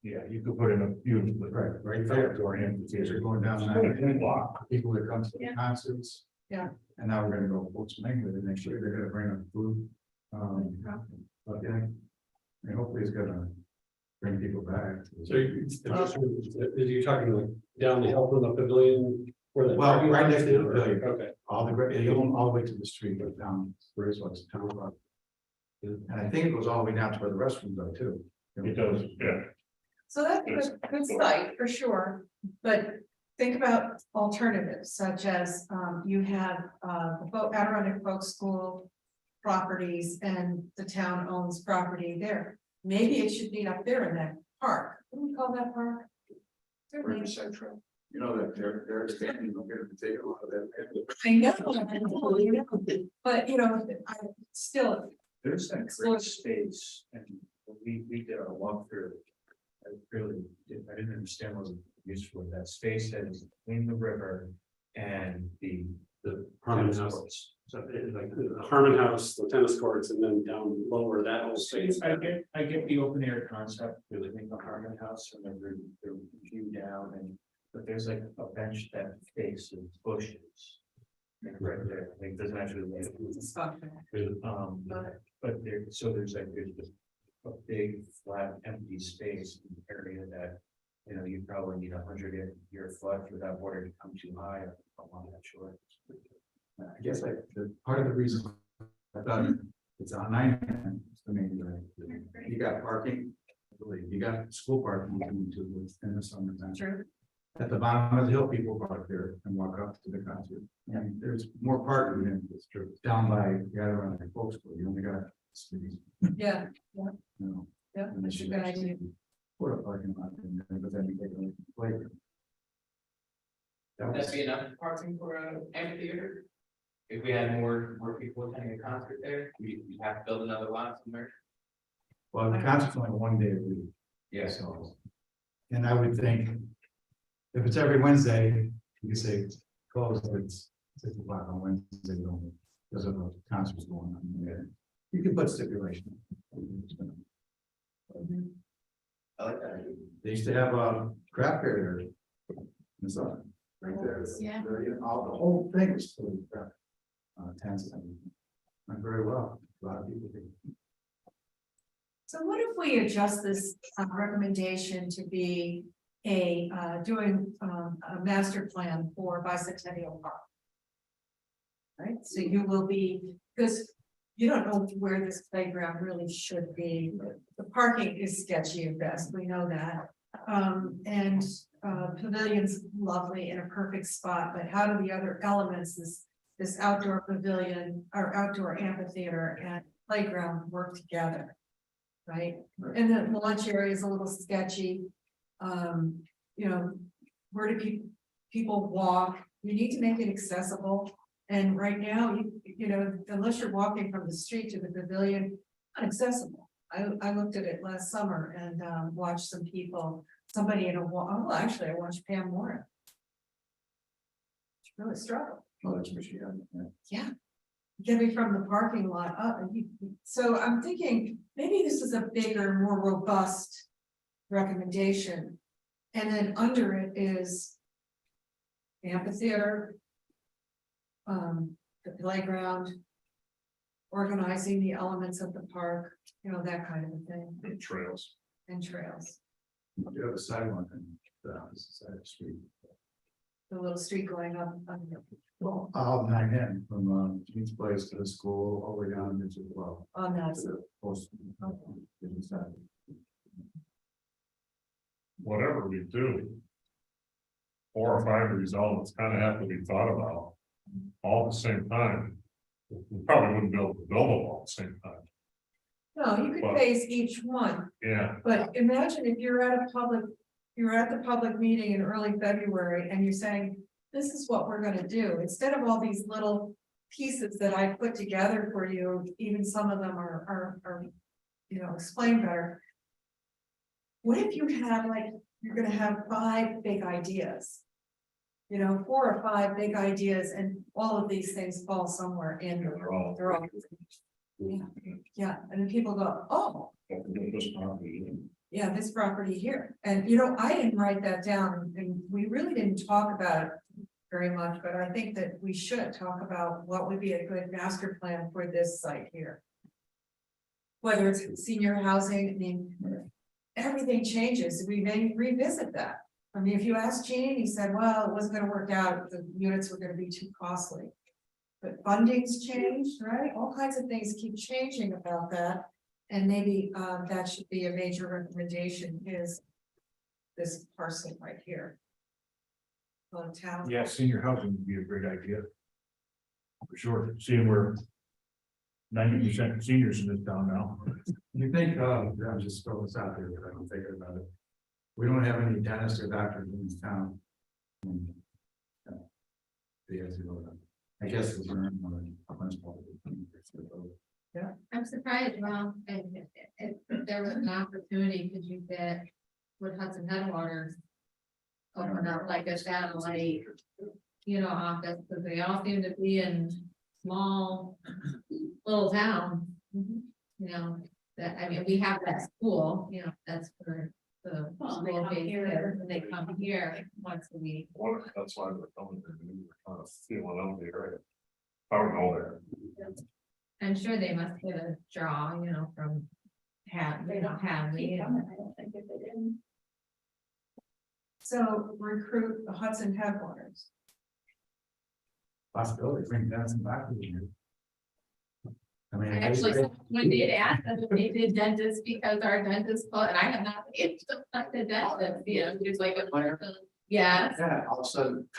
Yeah, you could put in a huge, Right there. Or Kids are going down that block, people that come to the Yeah. concerts. Yeah. And now we're gonna go Folks Banquet, and next year they're gonna bring up food. But yeah, I mean, hopefully it's gonna bring people back. So you're talking like down the hill from the pavilion? Where the Well, parking right lot next is to the now? pavilion. Okay. All the, you go all the way to the street, but down, where is what's town road. And I think it goes all the way down to where the restrooms are too. It does, yeah. So that's a good site for sure, but think about alternatives such as, you have, the Adirondack Folk School properties and the town owns property there. Maybe it should be up there in that park. What do we call that park? River Central. You know that they're expanding, they're gonna take a lot of that. I know, but you know, I still, There's that great space, and when we did our walkthrough. I didn't understand what was used for that space that is between the river and the Harmon tennis House. courts. So like the Harmon House, the tennis courts, and then down lower, that whole space. I get the open air concept, really think the Harmon House and the view down but there's like a bench that faces bushes. And right there, I think doesn't actually. But there's just a big flat empty space in the area that, you know, you probably need 100-year flood for that water to come too high along that shore. I guess part of the reason I thought it's on 9, I mean, you got parking, I believe, you got school parking into in the summertime. true. At the bottom of the hill, people park there and walk up to the concert. And there's more parking in this trip down by the Adirondack Folk School. You only got cities, Yeah, you know. yeah, and they that's a should good actually idea. Put a parking lot in there, but then you take away from the playground. That Would was, that be enough parking for an amphitheater? If we had more people attending a concert there, we have to build another lot somewhere. well, the concert's only one day a week. Yes. So, and I would think, if it's every Wednesday, you could say it's closed, it's 6 o'clock on Wednesday, only, because of the concerts going on. Yeah. You can put stipulation. I like that idea. They used to have a craft fair there. In summer, right there. Yeah. You know, the whole thing was full of craft. Tents and everything. Went very well. A lot of people did. So what if we adjust this recommendation to be a doing a master plan for Bicentennial Park? Right, so you will be, because you don't know where this playground really should be. The parking is sketchy at best, we know that. And pavilion's lovely in a perfect spot, but how do the other elements, this outdoor pavilion or outdoor amphitheater and playground work together? Right, and the lunch area is a little sketchy. You know, where do people walk? You need to make it accessible. And right now, you know, unless you're walking from the street to the pavilion, inaccessible. I looked at it last summer and watched some people, somebody in a oh, actually, I watched Pam Moore. She really struggled. Oh, that's Michigan. Yeah. Get me from the parking lot up. So I'm thinking maybe this is a bigger, more robust recommendation. And then under it is amphitheater, the playground, organizing the elements of the park, you know, that kind of a thing, And trails. and trails. You have a sidewalk on the opposite side of the street. The little street going up. Well, out 9 from Jean's place to the school, all the way down into the well. On that, To the post. Side. Whatever we do. 4 or 5 of these elements kind of have to be thought about all at the same time. We probably wouldn't be able to build them all at the same time. no, you could Well- phase each one. Yeah, But imagine if you're at the public meeting in early February and you're saying, this is what we're gonna do, instead of all these little pieces that I put together for you, even some of them are, you know, explained better. What if you have like, you're gonna have 5 big ideas? You know, 4 or 5 big ideas and all of these things fall somewhere in, they're all. they're all, yeah, and then people go, oh, This property. yeah, this property here. And you know, I didn't write that down and we really didn't talk about it very much, but I think that we should talk about what would be a good master plan for this site here. Whether it's senior housing, I mean, everything changes, we may revisit that. I mean, if you ask Gene, he said, well, it wasn't gonna work out, the units were gonna be too costly. But funding's changed, right? All kinds of things keep changing about that. And maybe that should be a major recommendation is this parcel right here. On town. Yeah, senior housing would be a great idea. For sure, seeing we're 90% seniors in this town now. You think, I'm just throwing this out there, but I'm thinking about it. We don't have any dentists or doctors in this town. I guess it's around I'm surprised, well, if there was an opportunity, could you get with Hudson Headwaters? Open up like a satellite, office, because they all seem to be in small little towns. That, I mean, we have that school, that's for the school based kids, and they come here once a week. Well, that's why we're coming there, we're kind of feeling out the area. I don't know there. I'm sure they must get a draw, from Hadley. I don't think if they didn't. So recruit the Hudson Headwaters. Possibility, bring Denison back to you. I mean. Actually, someone did ask us if they did dentist because our dentist, and I have not been able to find the dentist, just like a yeah. Yeah, all of a sudden.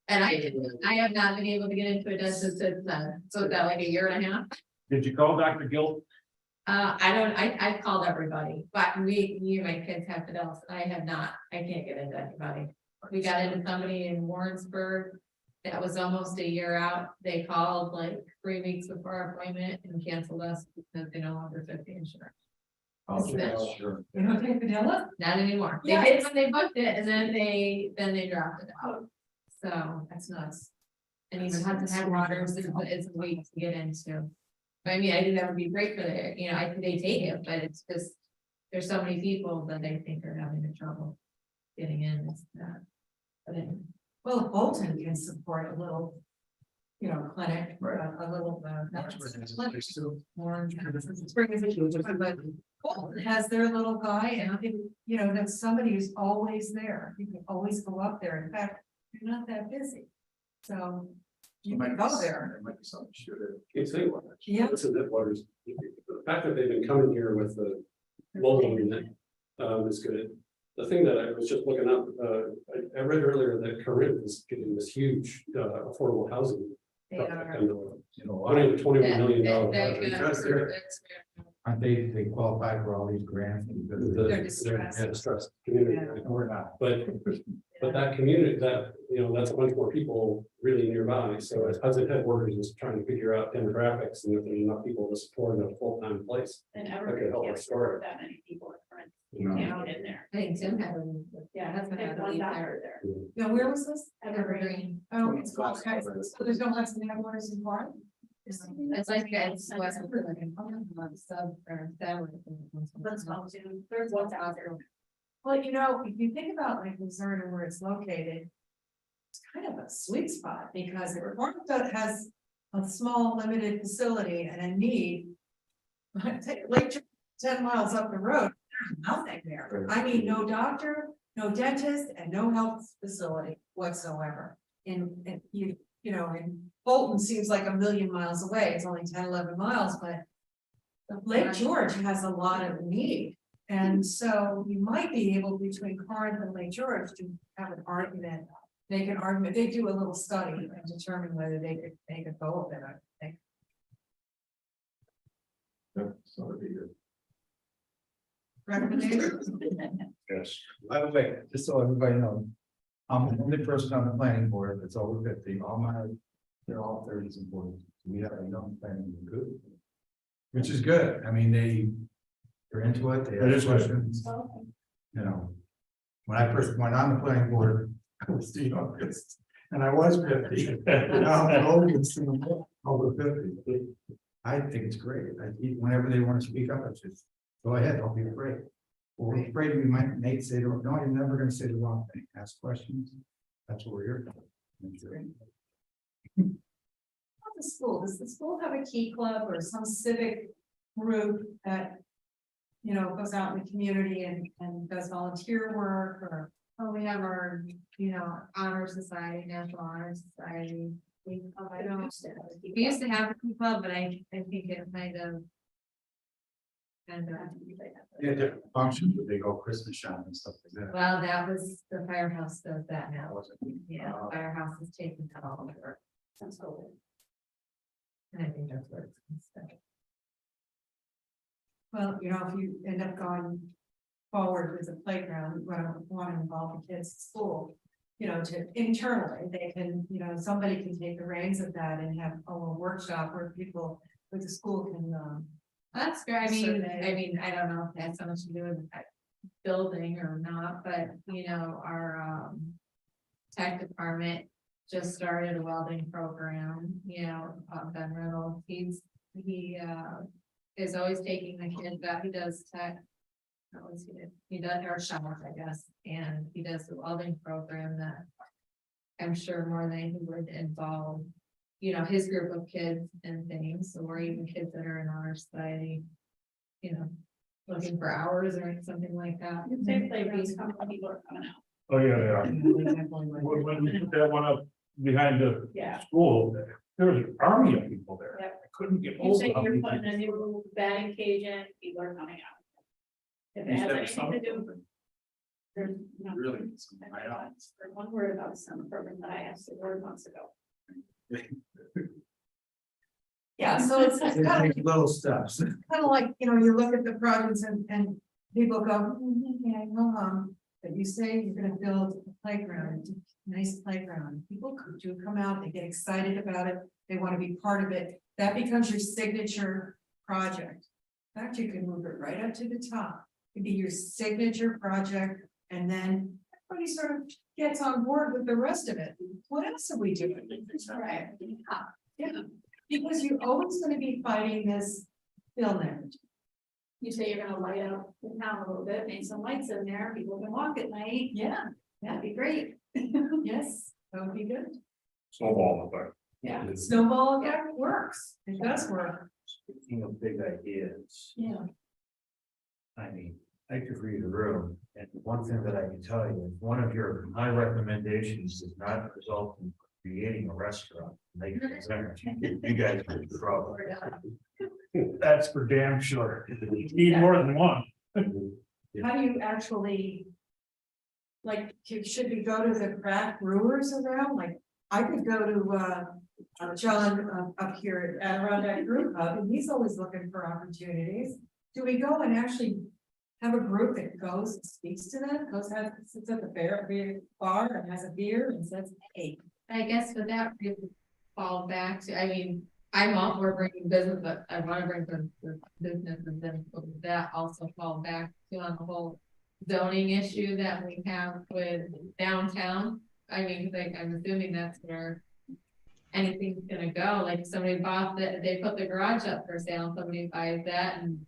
And I have not been able to get into a dentist since then, so is that like a year and a half? Did you call Dr. Gill? I've called everybody, but me and my kids have Fidelis, I can't get into anybody. We got into somebody in Warrensburg, that was almost a year out, they called like 3 weeks before our appointment and canceled us because they no longer took the insurance. Oh, sure. You don't take Padilla? Not anymore, they Yeah. did when they booked it, and then they dropped it out, so that's nuts. And even Hudson Headwaters is a way to get into. But I mean, I think that would be great for their, I think they take it, but it's just, there's so many people that they think are having a trouble getting in, it's not. But anyway. Well, Bolton can support a little, clinic, Right. a little. That's where it's placed too. But Bolton has their little guy, and I think, that's somebody who's always there. You can always go up there. In fact, you're not that busy. So you might go there. There might be something should Can't say what. Yeah. Listen, that waters, the fact that they've been coming here with the mobile unit, is good. The thing that I was just looking up, I read earlier that Corinth is getting this huge, affordable housing. They are. $21 million. Aren't they qualify for all these grants? They're distressed. Distressed community. Yeah. No, we're not. But that community, that's a bunch more people really nearby. So as Hudson Headwaters is trying to figure out demographics and if there's enough people to support a full-time place. And could everybody help our can't story. afford that many people in front. You No. can't get in there. I think Tim had one. Yeah, That's they have been one there. doctor there. Now, where was this? Evergreen. Oh, it's called, okay, so there's no Hudson Headwaters in Florida? It's like it's West like a sub or that. Let's go to, there's one out there. Well, if you think about like Luzerne and where it's located. It's kind of a sweet spot because it has a small limited facility and a need. Like 10 miles up the road, there's nothing there. I mean, no doctor, no dentist, and no health facility whatsoever. And and Bolton seems like a million miles away. It's only 10, 11 miles, but Lake George has a lot of need. And so you might be able between Corinth and Lake George to have an argument, make an argument. They do a little study and determine whether they could make a go of it, I think. So it'd be good. Recommendations? Yes. By the way, just so everybody knows, I'm the only person on the planning board that's over 50, they're all 30s and 40s. We have a young planning group. Which is good, I mean, they're into it, they That is ask good. questions. When I first went on the planning board, I was the youngest, and I was 50. Now I'm oldest and I'm over 50. I think it's great, whenever they want to speak up, it's just, go ahead, don't be afraid. Well, we're afraid we might say, no, you're never gonna say the wrong thing, ask questions. That's what we're here for. The school, does the school have a key club or some civic group that, you know, goes out in the community and does volunteer work or? Oh, we have our, honor society, National Honor Society. We used to have a key club, but I think it kind of. Yeah, different functions, where they go Christmas shopping and stuff like that. Well, that was, the firehouse does that now. Was it? Yeah, the firehouse is taking that all over. That's cool. And I think that's what it's gonna stay. Well, you know, if you end up going forward with a playground, you want to involve the kids at school. You know, to internally, they can, you know, somebody can take the reins of that and have a little workshop where people with the school can, That's great. I Survey. mean, I don't know if that's so much to do with that building or not, but our tech department just started a welding program, Ben Reynolds, he is always taking the kids out, he does tech. He does, or shop, I guess, and he does the welding program that I'm sure more than he would involve, his group of kids and things, or even kids that are in our society, looking for hours or something like that. You say playgrounds, how many people are coming out? Oh, yeah, they are. When we put that one up behind the Yeah. school, there was an army of people there. Yep. I couldn't get You hold say of you're them. putting a new batting cage in, people are coming out. If it You has said anything to do. something. There's. Really? There's one word about the summer program that I asked the word months ago. yeah, so it's kind of Little steps. like, you know, you look at the projects and people go, yeah, but you say you're gonna build a playground, a nice playground, people do come out, they get excited about it, they want to be part of it, that becomes your signature project. In fact, you can move it right up to the top, it'd be your signature project, and then everybody sort of gets on board with the rest of it. What else are we doing? Right. Yeah, because you're always gonna be fighting this bill narrative. You say you're gonna light up the town a little bit, make some lights in there, people can walk at night, Yeah, that'd be great. yes, that would be good. Snowball effect. Yeah. Snowball effect works, it does work. Speaking of big ideas, Yeah. I mean, I could read a room, and one thing that I can tell you, if one of your high recommendations does not result in creating a restaurant, make you guys are in trouble. That's for damn sure. You need more than one. How do you actually? Like, should we go to the craft brewers around, like, I could go to John up here at Adirondack Brew Hub, and he's always looking for opportunities. Do we go and actually have a group that goes and speaks to them, sits at the beer bar and has a beer and says, hey? I guess with that, we fall back to, I mean, I'm all for bringing business, but I want to bring the business, and then with that also fall back to on the whole zoning issue that we have with downtown. I mean, like, I'm assuming that's where anything's gonna go, like somebody bought that, they put the garage up for sale, somebody buys that and,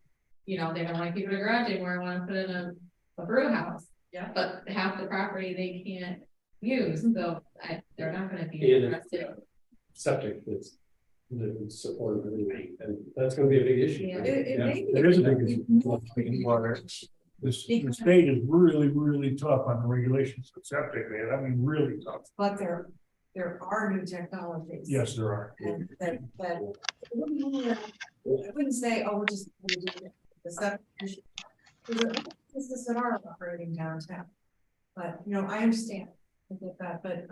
they don't want to keep it a garage anymore, want to put in a brew house. Yeah. But half the property they can't use, so they're not gonna be And interested. septic that's the support of everything, and that's gonna be a big issue. Yeah. It may be. There is a big issue. Water. The state is really, really tough on the regulations of septic, man. I mean, really tough. But there are new technologies. Yes, there are. And that, I wouldn't say, oh, we're just gonna do the septic issue. There's a business that are operating downtown. But, I understand, I get that, but,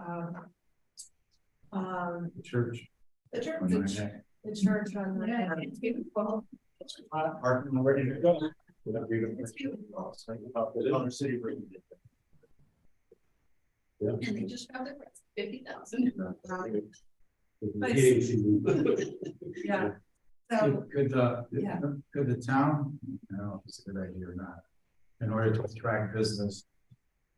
The church. the church on the. Yeah, it's beautiful. Parking ready to go. It's beautiful. Other city room. And they just found it for 50,000. Yeah. So, yeah. Could the town, I don't know if it's a good idea or not, in order to attract business,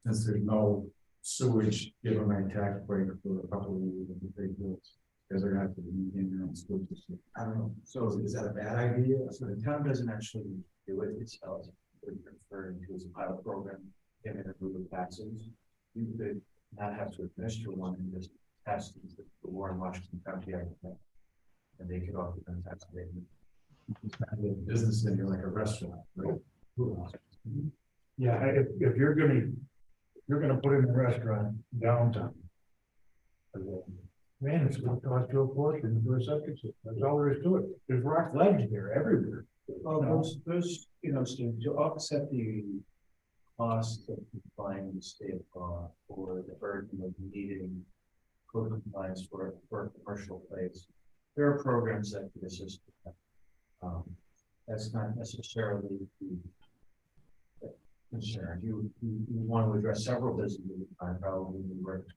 since there's no sewage, give them a tax break for a couple of years if they do it. Because they're gonna have to be in their own sewage system. I don't know, so is that a bad idea? So the town doesn't actually do it itself, what you're referring to as a pilot program, in a group of taxes. You could not have to administer one and just test the Warren Washington County Act. And they could offer them tax abatement. Business in here like a restaurant, right? Yeah, if you're gonna put in a restaurant downtown. Man, it's gonna cost you a fortune to do a septic system. That's all there is to it. There's rock ledge there everywhere. Well, those, Steve, to offset the cost of complying with state law or the burden of needing code compliance for a commercial place, there are programs that could assist with that. That's not necessarily the concern. You want to address several businesses at a time, probably in the work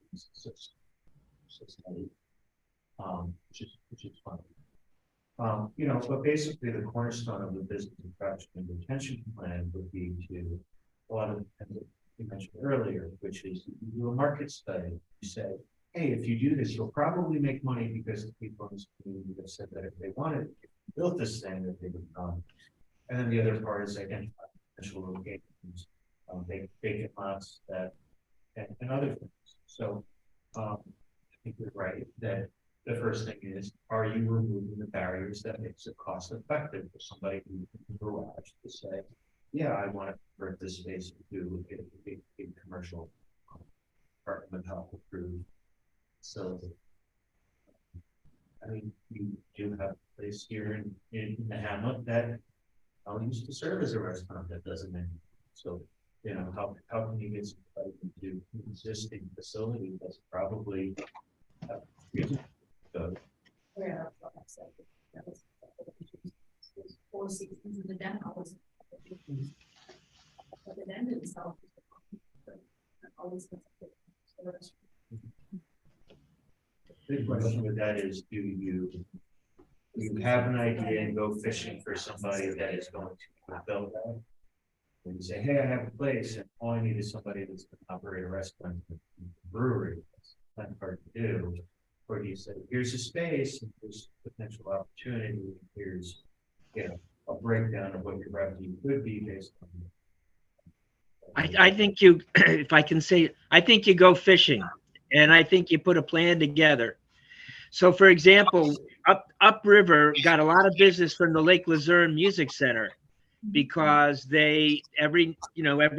which is fun. But basically the cornerstone of the business attraction and retention plan would be to a lot of the things that you mentioned earlier, which is you do a market study. You say, hey, if you do this, you'll probably make money because the people in this community have said that if they wanted, if you built this thing, that they would come. And then the other part is identify potential locations, vacant lots that, and other things. So, I think you're right that the first thing is, are you removing the barriers that makes it cost effective for somebody who can garage to say, yeah, I want to convert this space into a commercial apartment health approved. So, I mean, you do have a place here in the hamlet that used to serve as a restaurant that doesn't anymore. So, how can you get somebody into an existing facility that's probably Yeah. Four seasons in the den house. But it ended itself. Always. The question with that is, do you have an idea and go fishing for somebody that is going to build that? And you say, hey, I have a place and all I need is somebody that's going to operate a restaurant, a brewery. That's not hard to do. Or do you say, here's a space, and here's potential opportunity, here's, a breakdown of what your revenue could be based on. I think you, if I can say, I think you go fishing, and I think you put a plan together. So for example, upriver got a lot of business from the Lake Luzerne Music Center because they, every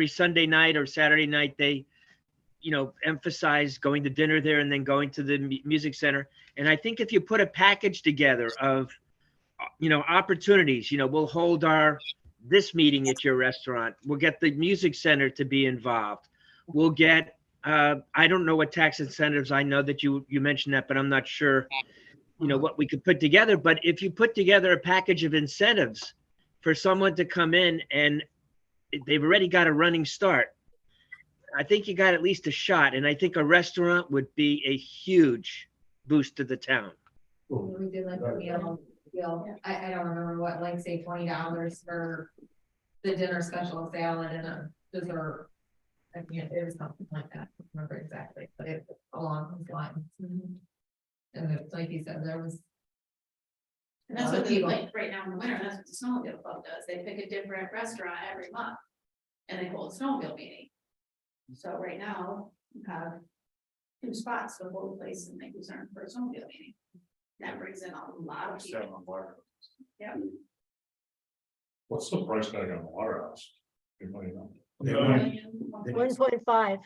Sunday night or Saturday night, they, emphasize going to dinner there and then going to the music center. And I think if you put a package together of, opportunities, we'll hold this meeting at your restaurant. We'll get the music center to be involved. We'll get, I don't know what tax incentives, I know that you mentioned that, but I'm not sure, what we could put together. But if you put together a package of incentives for someone to come in and they've already got a running start, I think you got at least a shot. And I think a restaurant would be a huge boost to the town. We did like a meal, I don't remember what, like say $20 for the dinner special salad and a dessert. I mean, it was something like that. I don't remember exactly, but it was along those lines. And it's like you said, there was. And that's what people like right now in the winter, that's what the snowmobile club does. They pick a different restaurant every month. And they hold a snowmobile meeting. So right now, you have 2 spots to hold a place and make Luzerne for a snowmobile meeting. That brings in a lot of people. Yeah. What's the price tag on the water house? Anybody know? 1.5.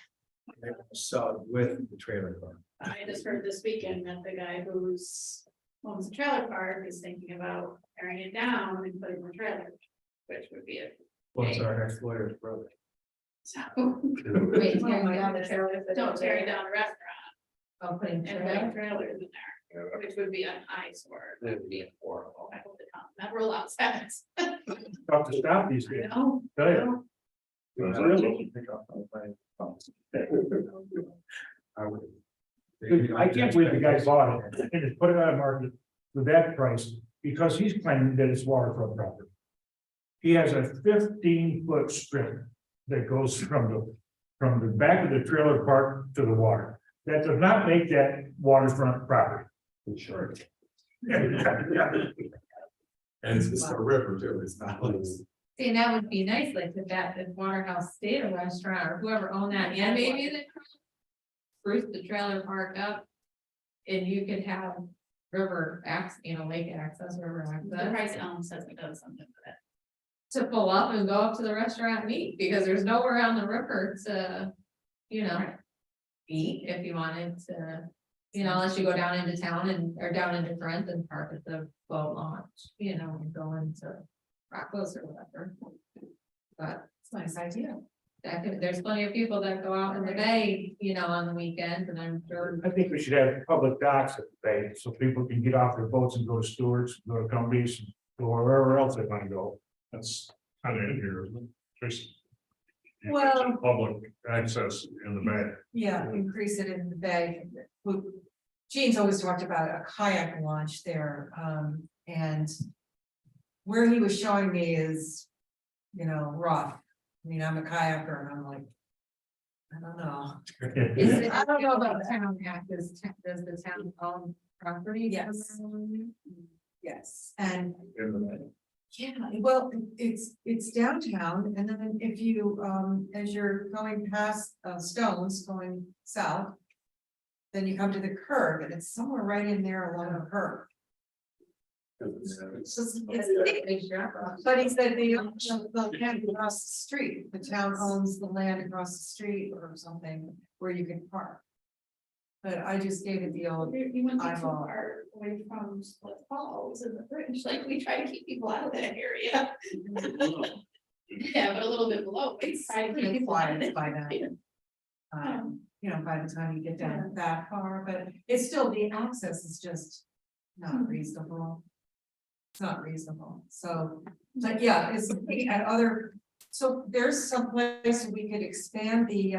So with the trailer park. I just heard this weekend that the guy who's owns the trailer park is thinking about tearing it down and putting the trailer, which would be a. What's our ex-lawyer's brother? So. Wait, tearing down the trailer. Don't tear down the restaurant Oh, putting and putting trailers in there, which would be an eyesore. That would be horrible. I hope the town never allows that. Tough to stop these days. No, Tell you. no. I can't believe the guy bought it and just put it on the market for that price because he's claiming that it's waterfront property. He has a 15-foot strip that goes from the back of the trailer park to the water. That does not make that waterfront property. Sure. And it's a river too, it's not like. See, that would be nice, like if the Waterhouse stayed a restaurant or whoever owned that, yeah, maybe the. Spruce the trailer park up. And you could have river access, lake access, river The access. price Ellen says it does something with it. to pull up and go up to the restaurant and eat, because there's nowhere on the river to, you know, eat if you wanted to, you know, unless you go down into town or down into Trent and park at the boat launch, you know, and go into Rocco's or whatever. But It's a nice idea. there's plenty of people that go out in the bay, you know, on the weekends, and I'm sure. I think we should have public docks at the bay, so people can get off their boats and go to Stewart's, go to Cumbie's, and go wherever else they want to go. That's kind of in here, isn't it? There's Well- public access in the bay. Yeah, increase it in the bay. Gene's always talked about a kayak launch there, and where he was showing me is, you know, rough. I mean, I'm a kayaker and I'm like, I don't know. I don't know about town act, does the town own property? Yes. Yes, and In the bay. yeah, well, it's downtown, and then if you, as you're going past Stones, going south. Then you come to the curb, and it's somewhere right in there along the curb. It's just- But he said the land across the street, the town owns the land across the street or something where you can park. But I just gave it the old, You went too eyeball. far away from Split Falls and the bridge, like we try to keep people out of that area. Yeah, but a little bit below. We try to keep pretty people out of quiet it. by then. You know, by the time you get down that far, but it's still, the access is just not reasonable. It's not reasonable, so, but yeah, it's looking at other, so there's some place we could expand the,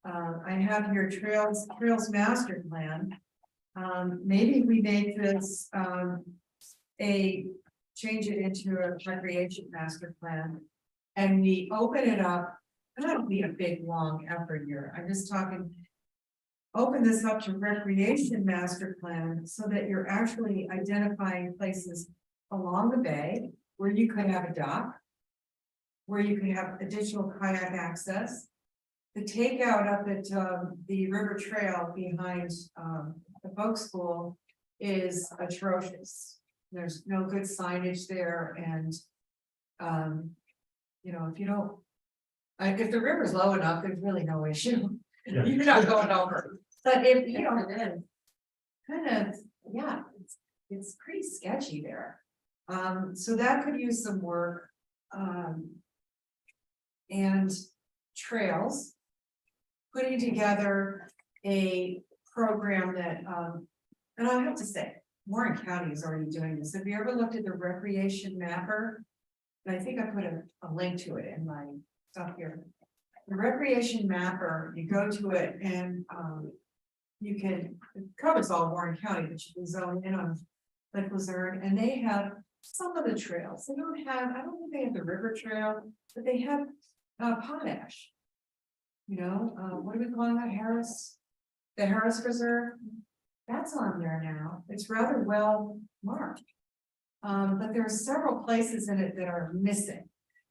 I have here trails master plan. Maybe we make this, change it into a recreation master plan. And we open it up, and that'll be a big, long effort here, I'm just talking. Open this up to recreation master plan so that you're actually identifying places along the bay where you could have a dock. Where you can have additional kayak access. The takeout up at the river trail behind the folk school is atrocious. There's no good signage there, and you know, if you don't. If the river's low enough, there's really no issue. Yeah. You're not going over, but if you know, kind of, yeah, it's pretty sketchy there. So that could use some work. And trails. Putting together a program that, and I have to say, Warren County is already doing this. Have you ever looked at the recreation mapper? And I think I put a link to it in my stuff here. The recreation mapper, you go to it and, you can, it covers all Warren County, but you can zone in on Lake Luzerne, and they have some of the trails. They don't have, I don't think they have the river trail, but they have potash. You know, what do we call that, Harris? The Harris Reserve, that's on there now, it's rather well marked. But there are several places in it that are missing.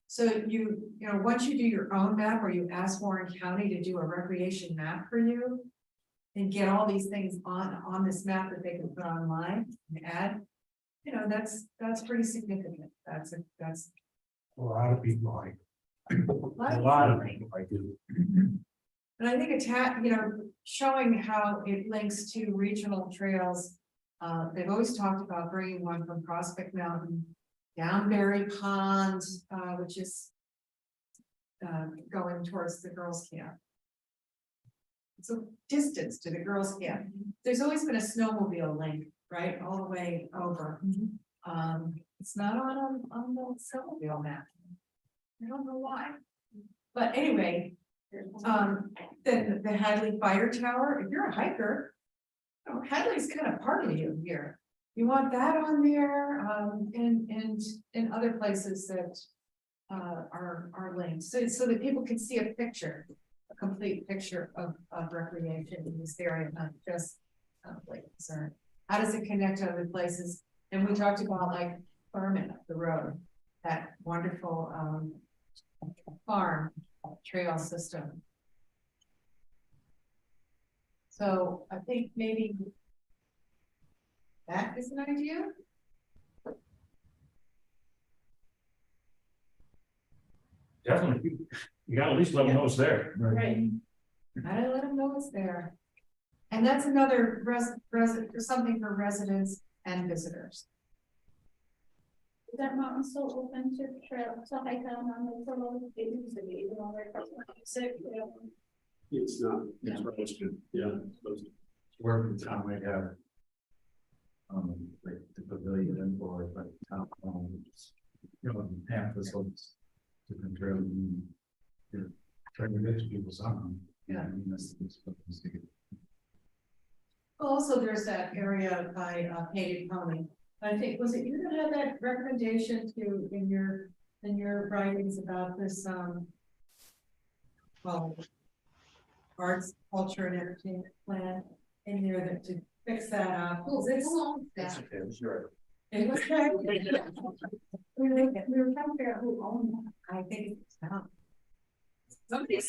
So you know, once you do your own map, or you ask Warren County to do a recreation map for you. And get all these things on this map that they can put online and add, you know, that's pretty significant, that's. A lot of people like. A lot of people like it. And I think you know, showing how it links to regional trails. They've always talked about bringing one from Prospect Mountain down Berry Pond, which is going towards the girls' camp. It's a distance to the girls' camp. There's always been a snowmobile link, right, all the way over. It's not on the snowmobile map. I don't know why. But anyway, then the Hadley Fire Tower, if you're a hiker, oh, Hadley's kind of part of you here. You want that on there, and in other places that are linked, so that people can see a picture, a complete picture of recreation in this area, not just Lake Luzerne. How does it connect to other places? And we talked about like Furman up the road, that wonderful farm trail system. So I think maybe that is an idea. Definitely, you gotta at least let them know it's there. Right. Gotta let them know it's there. And that's another something for residents and visitors. Is that mountain still open to trail, to hike on the solo? It used to be, even though they're sick, you know. It's not, Yeah. supposed to, yeah, it's supposed to. Where the town might have. Like the pavilion or like town, you know, pamphlets of different trails. Trying to get people some. Yeah. I mean, that's. Also, there's that area by Painted Pony. I think, was it you that had that recommendation to in your writings about this, well, arts, culture and entertainment plan in there that to fix that up? Who owns That's that? okay, sure. It was we were trying to figure out who owned that. I think it's town.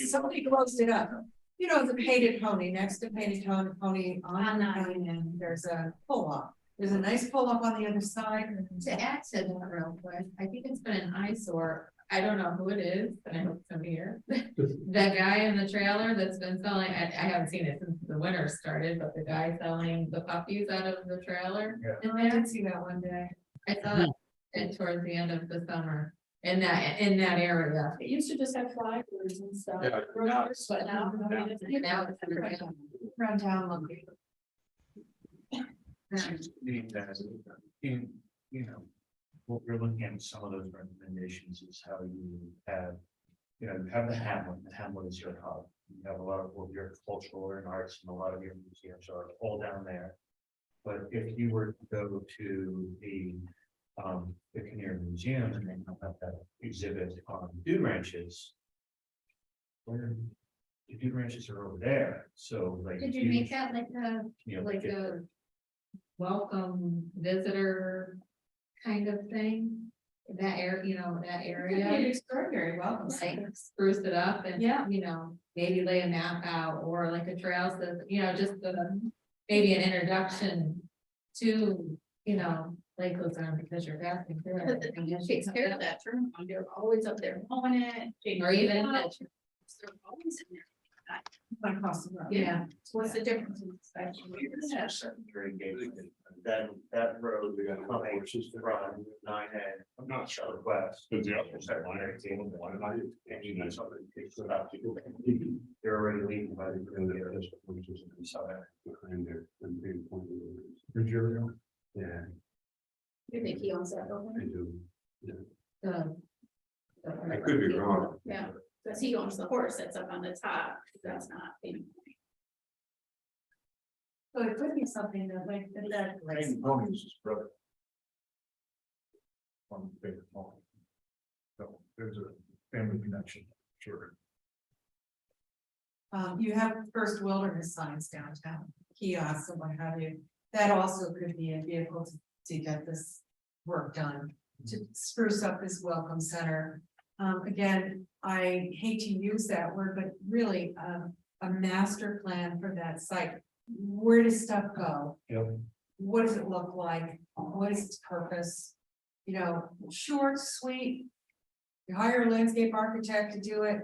Somebody closed it up. You know, the Painted Pony, next to Painted Pony on nine, and there's a pull-up. There's a nice pull-up on the other side. To add to that real quick, I think it's been an eyesore. I don't know who it is, but I hope somebody here. The guy in the trailer that's been selling, I haven't seen it since the winter started, but the guy selling the puppies out of the trailer. And I did see that one day. I saw it towards the end of the summer in that area. It used to just have flyers and stuff. Yeah. But now, I mean, now it's everywhere. Run down Lumpy. You know, what we're looking at, some of those recommendations is how you have, you know, you have the Hamlet is your hub. You have a lot of your cultural and arts and a lot of your museums are all down there. But if you were to go to the Canary Museum and then have that exhibit on dude ranches. Where the dude ranches are over there, so like. Did you make that like a, you know, like a welcome visitor kind of thing? That area, you know, that area. Extraordinary welcome. Like spruce it up and, Yeah. you know, maybe lay a map out or like a trail system, you know, just maybe an introduction to, you know, Lake Luzerne, because you're passing through it. And it takes care of that too. They're always up there mowing it. Or even, They're always in there. Across the road. yeah, What's the difference? in inspection? That road, we got coming from 9 I'm not sure. southwest. Because the other side line, And you know, something takes it up to go. They're already leaving by the. Behind there, and being pointed Rogerio. Yeah, You think he owns that I building? do. the- I could be wrong. Yeah, because he owns the horse that's up on the top. That's not. So it could be something that like that. Painted Pony is his brother. On Painted Pony. So there's a family connection, sure. You have first wilderness signs downtown, kiosks and what have you. That also could be a vehicle to get this work done, to spruce up this welcome center. Again, I hate to use that word, but really, a master plan for that site. Where does stuff go? Yep. What does it look like? What is its purpose? You know, short, sweet. You hire a landscape architect to do it,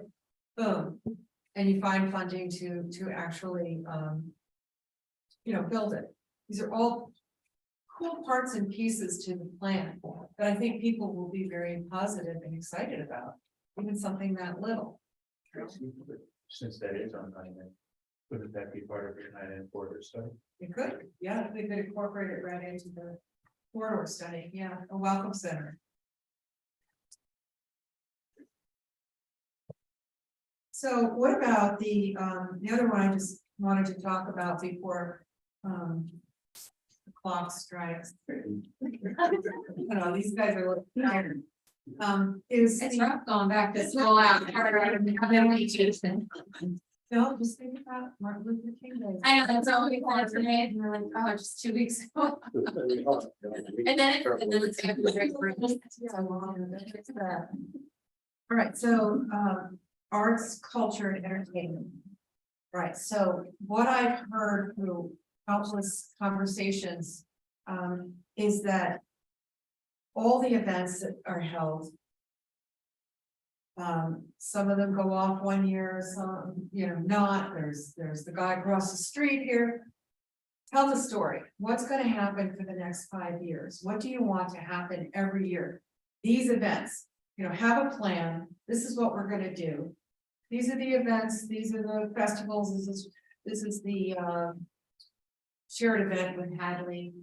boom. And you find funding to actually, you know, build it. These are all cool parts and pieces to the plan that I think people will be very positive and excited about, even something that little. Since that is on 9, wouldn't that be part of your 9 border study? It could, yeah, they could incorporate it right into the corridor study, yeah, a welcome center. So what about the other one I just wanted to talk about before, the clock strikes. You know, these guys are looking tired. Is. It's rough going back to school out. No, just think about Martin Luther King Day. I know, that's all we want to make, and we're like, oh, just 2 weeks ago. And then it's. Yeah, well, that's that. All right, so, arts, culture, and entertainment. Right, so what I've heard through countless conversations, is that all the events that are held Some of them go off 1 year, some, not, there's the guy across the street here. Tell the story, what's gonna happen for the next 5 years, what do you want to happen every year? These events, have a plan, this is what we're gonna do. These are the events, these are the festivals, this is the shared event with Hadley.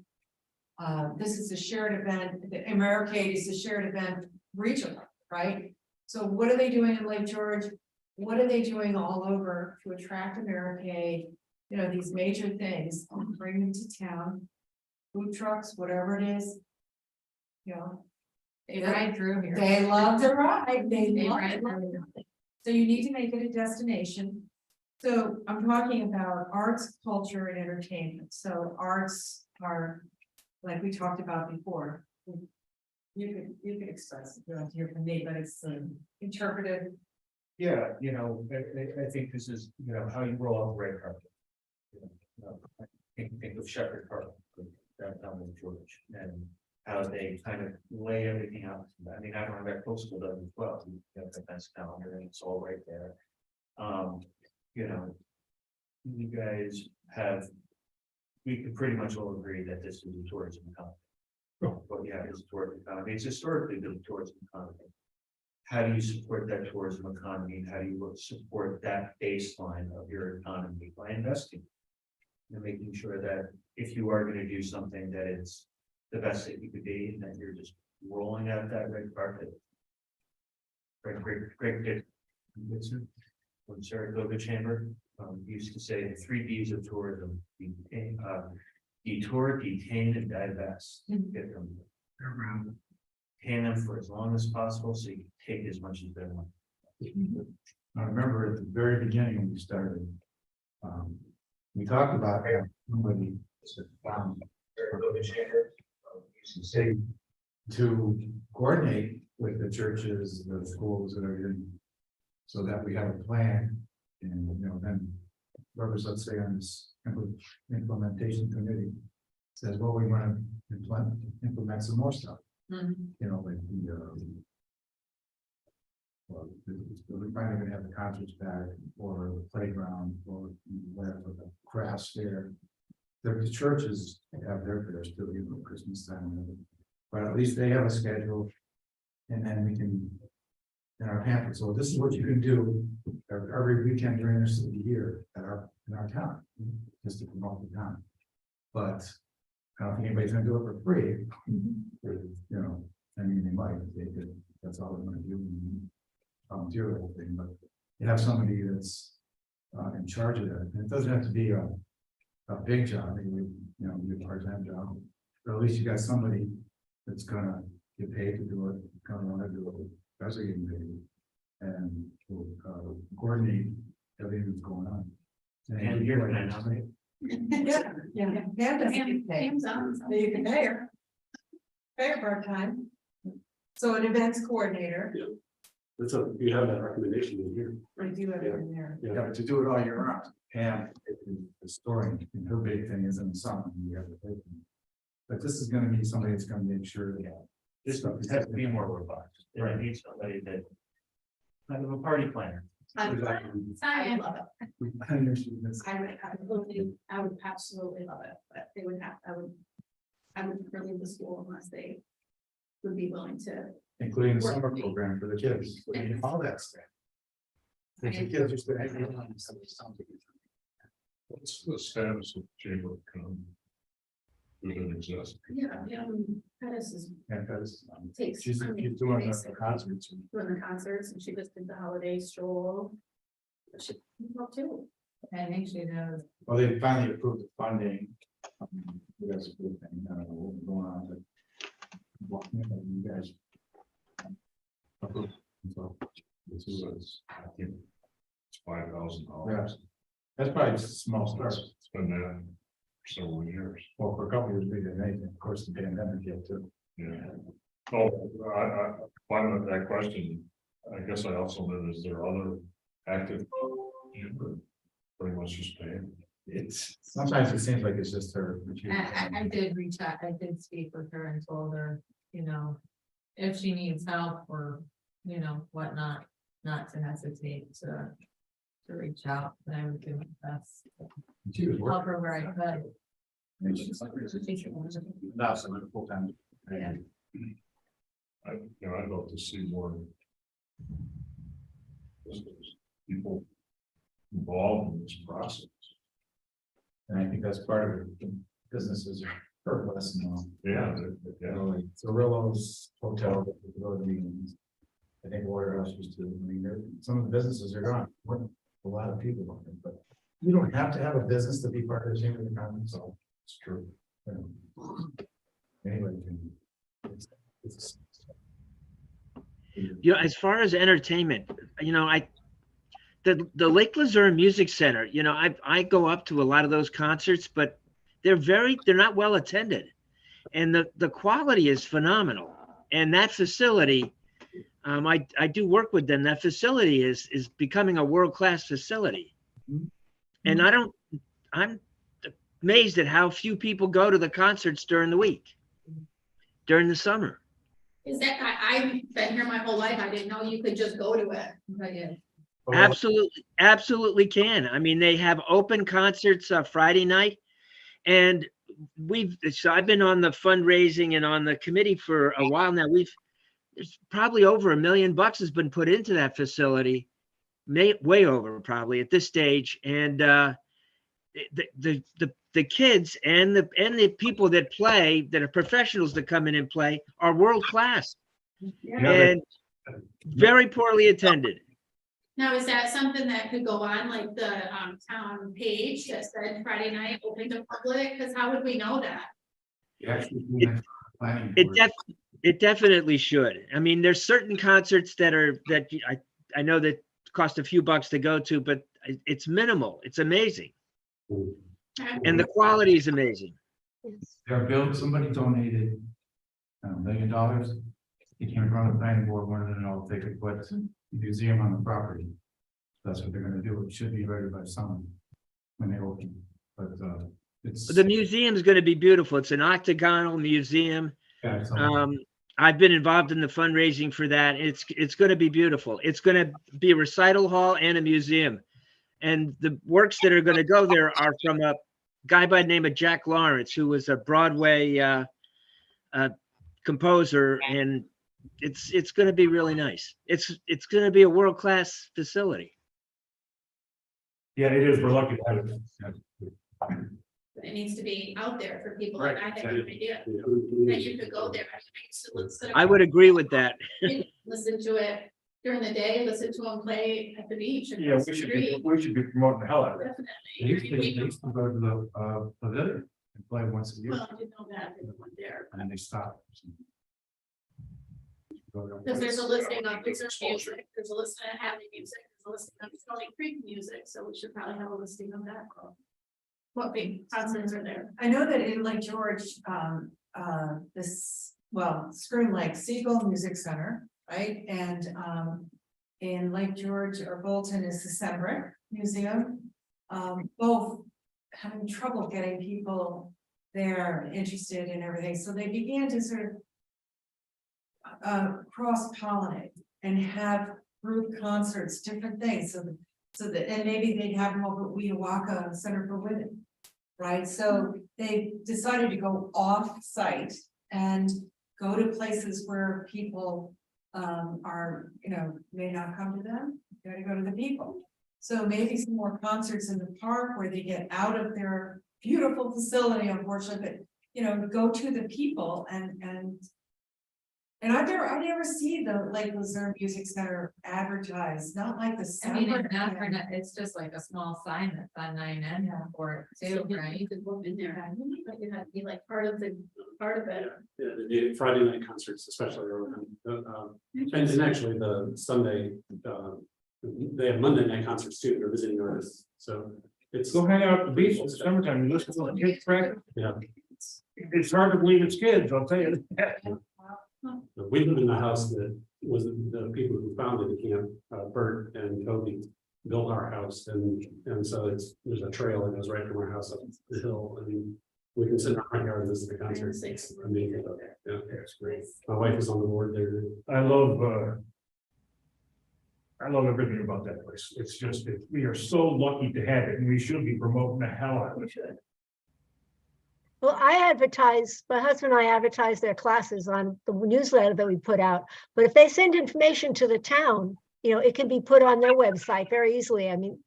This is a shared event, the Americade is a shared event regionally, right? So what are they doing in Lake George? What are they doing all over to attract Americade? These major things, bring them to town. Food trucks, whatever it is. They ride through here. They love to ride, they They love ride to ride. through. So you need to make it a destination. So I'm talking about arts, culture and entertainment. So arts are, like we talked about before. You could express it, you don't hear from me, but it's interpretive. Yeah, I think this is, how you roll out the red carpet. Think of Shepherd Park, downtown in George, and how they kind of lay everything out. I mean, I don't know that Coastal does as well. You have the best calendar and it's all right there. You guys have, we could pretty much all agree that this is a tourism economy. Well, yeah, it's a tourism economy. It's historically been a tourism economy. How do you support that tourism economy? How do you support that baseline of your economy by investing? And making sure that if you are going to do something, that it's the best that you could be, and that you're just rolling out that red carpet. Great. From Saratoga Chamber, used to say the 3 Ds of tourism: detour, detain, and divest. Get them around, pay them for as long as possible, so you can take as much as they want. I remember at the very beginning when we started, we talked about somebody say to coordinate with the churches, the schools and everything, so that we have a plan. And then whoever's, let's say, on this implementation committee says, well, we want to implement some more stuff. Like we're finally gonna have the concerts back, or the playground, or whatever, the crafts fair. The churches have their fairs too, Christmas time, but at least they have a schedule. And then we can, in our pamphlet, so this is what you can do every weekend during the rest of the year in our town, just to promote the town. But I don't think anybody's gonna do it for free. I mean, they might, if they could, that's all they're gonna do. Volunteer the whole thing, but you have somebody that's in charge of that. And it doesn't have to be a big job, maybe, a part-time job, but at least you got somebody that's gonna get paid to do it, gonna wanna do it, that's getting paid, and will coordinate everything that's going on. And you're gonna nominate. Yeah. Pam doesn't get paid. Pam's on, so- So you can pay her. Pay her part-time. So an events coordinator, You have that recommendation in here. we do have it in there. Yeah, but to do it all year round, and the storing, and her big thing is in the summer, you have to pay them. But this is gonna be somebody that's gonna make sure that. This stuff has to be more robust. And I need somebody that kind of a party planner. I would love it. I understand this. I would absolutely love it, but they would have, I would never leave the school unless they would be willing to. Including the summer program for the kids, all that stuff. The kids are still hanging on to something. What's the status of Chamber of Commerce? Does it exist? Yeah, Pettis is And that's, takes. she's doing the concerts. Doing the concerts, and she just did the holiday stroll. She can help too. I think she knows. Well, they finally approved the funding. That's a good thing, I don't know what's going on, but. Well, you guys. Approved, so, this was, I think, It's $5,000. that's probably just a small start. It's been there for several years. Well, for a couple of years, we didn't anything, of course, the pandemic hit too. Yeah. Oh, I find with that question, I guess I also know, is there other active? Pretty much just paying. It's, sometimes it seems like it's just her. I did reach out, I did speak with her and told her, if she needs help or, whatnot, not to hesitate to reach out, and I would do my best. She was to working. Help her where I could. Now, some full time. Yeah. I'd love to see more. People involved in this process. And I think that's part of it. The businesses are less now. Yeah, yeah. Like Cirillo's Hotel, that we go to meetings. I think Waterhouse used to, I mean, some of the businesses are gone, a lot of people on it, but you don't have to have a business to be part of the Chamber of Commerce, so it's true. You know. Anybody can. It's- You know, as far as entertainment, you know, the Lake Luzerne Music Center, you know, I go up to a lot of those concerts, but they're not well attended. And the quality is phenomenal. And that facility, I do work with them. That facility is becoming a world-class facility. And I'm amazed at how few people go to the concerts during the week, during the summer. Is that, I've been here my whole life, I didn't know you could just go to it. But yeah, Absolutely can. I mean, they have open concerts Friday night, and I've been on the fundraising and on the committee for a while now. There's probably over $1 million has been put into that facility, way over probably at this stage. And the kids and the people that play, that are professionals that come in and play, are world class and very poorly attended. Now, is that something that could go on like the town page that said Friday night open to public? Because how would we know that? It definitely should. I mean, there's certain concerts that I know that cost a few bucks to go to, but it's minimal. It's amazing. And the quality is amazing. Their bill, somebody donated $1 million. He came in front of the planning board, wanted to know if they could put a museum on the property. That's what they're gonna do. It should be ready by summer when they open, but it's. The museum is going to be beautiful. It's an octagonal museum. Yeah, it's I've been involved in the fundraising for that. It's going to be beautiful. It's going to be a recital hall and a museum. And the works that are going to go there are from a guy by the name of Jack Lawrence, who was a Broadway composer, and it's going to be really nice. It's going to be a world-class facility. Yeah, it is. We're lucky to have it. But it needs to be out there for people, Right, and I have no idea that you could go there. I would agree with that. Listen to it during the day, listen to them play at the beach. Yeah, across the street. we should be promoting the hell out of it. They used Definitely. to go to the pavilion and play once a year, Well, I didn't know that, they went there. and then they stopped. Because there's a listing of Luzerne music, there's a listing of Hadley music, there's a listing of Stony Creek music, so we should probably have a listing of that. What big concerts are there? I know that in Lake George, Scroon Lake Seagull Music Center, right? And in Lake George or Bolton is the Sembrick Museum. Both having trouble getting people there and interested in everything, so they began to sort of cross-pollinate and have group concerts, different things, and maybe they'd have them over at Weehawken Center for Women, right? So they decided to go off-site and go to places where people are, may not come to them, they gotta go to the people. So maybe some more concerts in the park where they get out of their beautiful facility, unfortunately, but, go to the people and I never see the Lake Luzerne Music Center advertised, not like the. I mean, Sembrick. it's just like a small sign that's on 9N for it too, right? You could go in there, but you have to be like part of it. Yeah, the Friday night concerts, especially, and actually the Sunday, they have Monday night concerts too. They're visiting artists, so it's. Go hang out at the beach in the summertime, you listen to the kids track. Yeah, It's hard to believe it's kids, I'll tell you. we live in the house that was the people who founded the camp, Bert and Toby, built our house, and so there's a trail that goes right from our house up the hill. I mean, we can sit in our front yard and listen to concerts. I mean, yeah, it's great. My wife is on the board there. I love I love everything about that place. It's just, we are so lucky to have it, and we should be promoting the hell out of it. Well, my husband and I advertise their classes on the newsletter that we put out. But if they send information to the town, it can be put on their website very easily. I mean,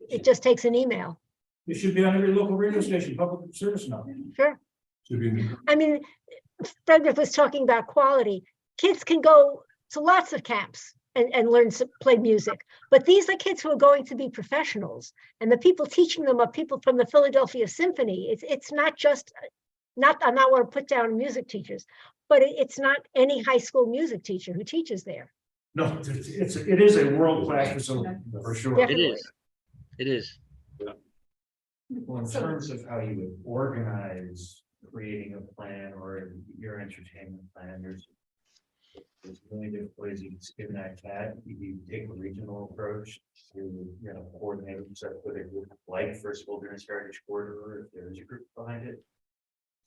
it just takes an email. It should be on every local radio station, public service now. Sure. Should be in the- I mean, Frederick was talking about quality. Kids can go to lots of camps and learn to play music, but these are kids who are going to be professionals, and the people teaching them are people from the Philadelphia Symphony. It's not just, I'm not want to put down music teachers, but it's not any high school music teacher who teaches there. No, it is a world-class facility, for sure. It is. It is. Well, in terms of how you would organize creating a plan or your entertainment plan, there's many different ways you can skin that cat. You can take a regional approach to, coordinate with a group like First Wilderness Heritage Corridor, if there's a group behind it.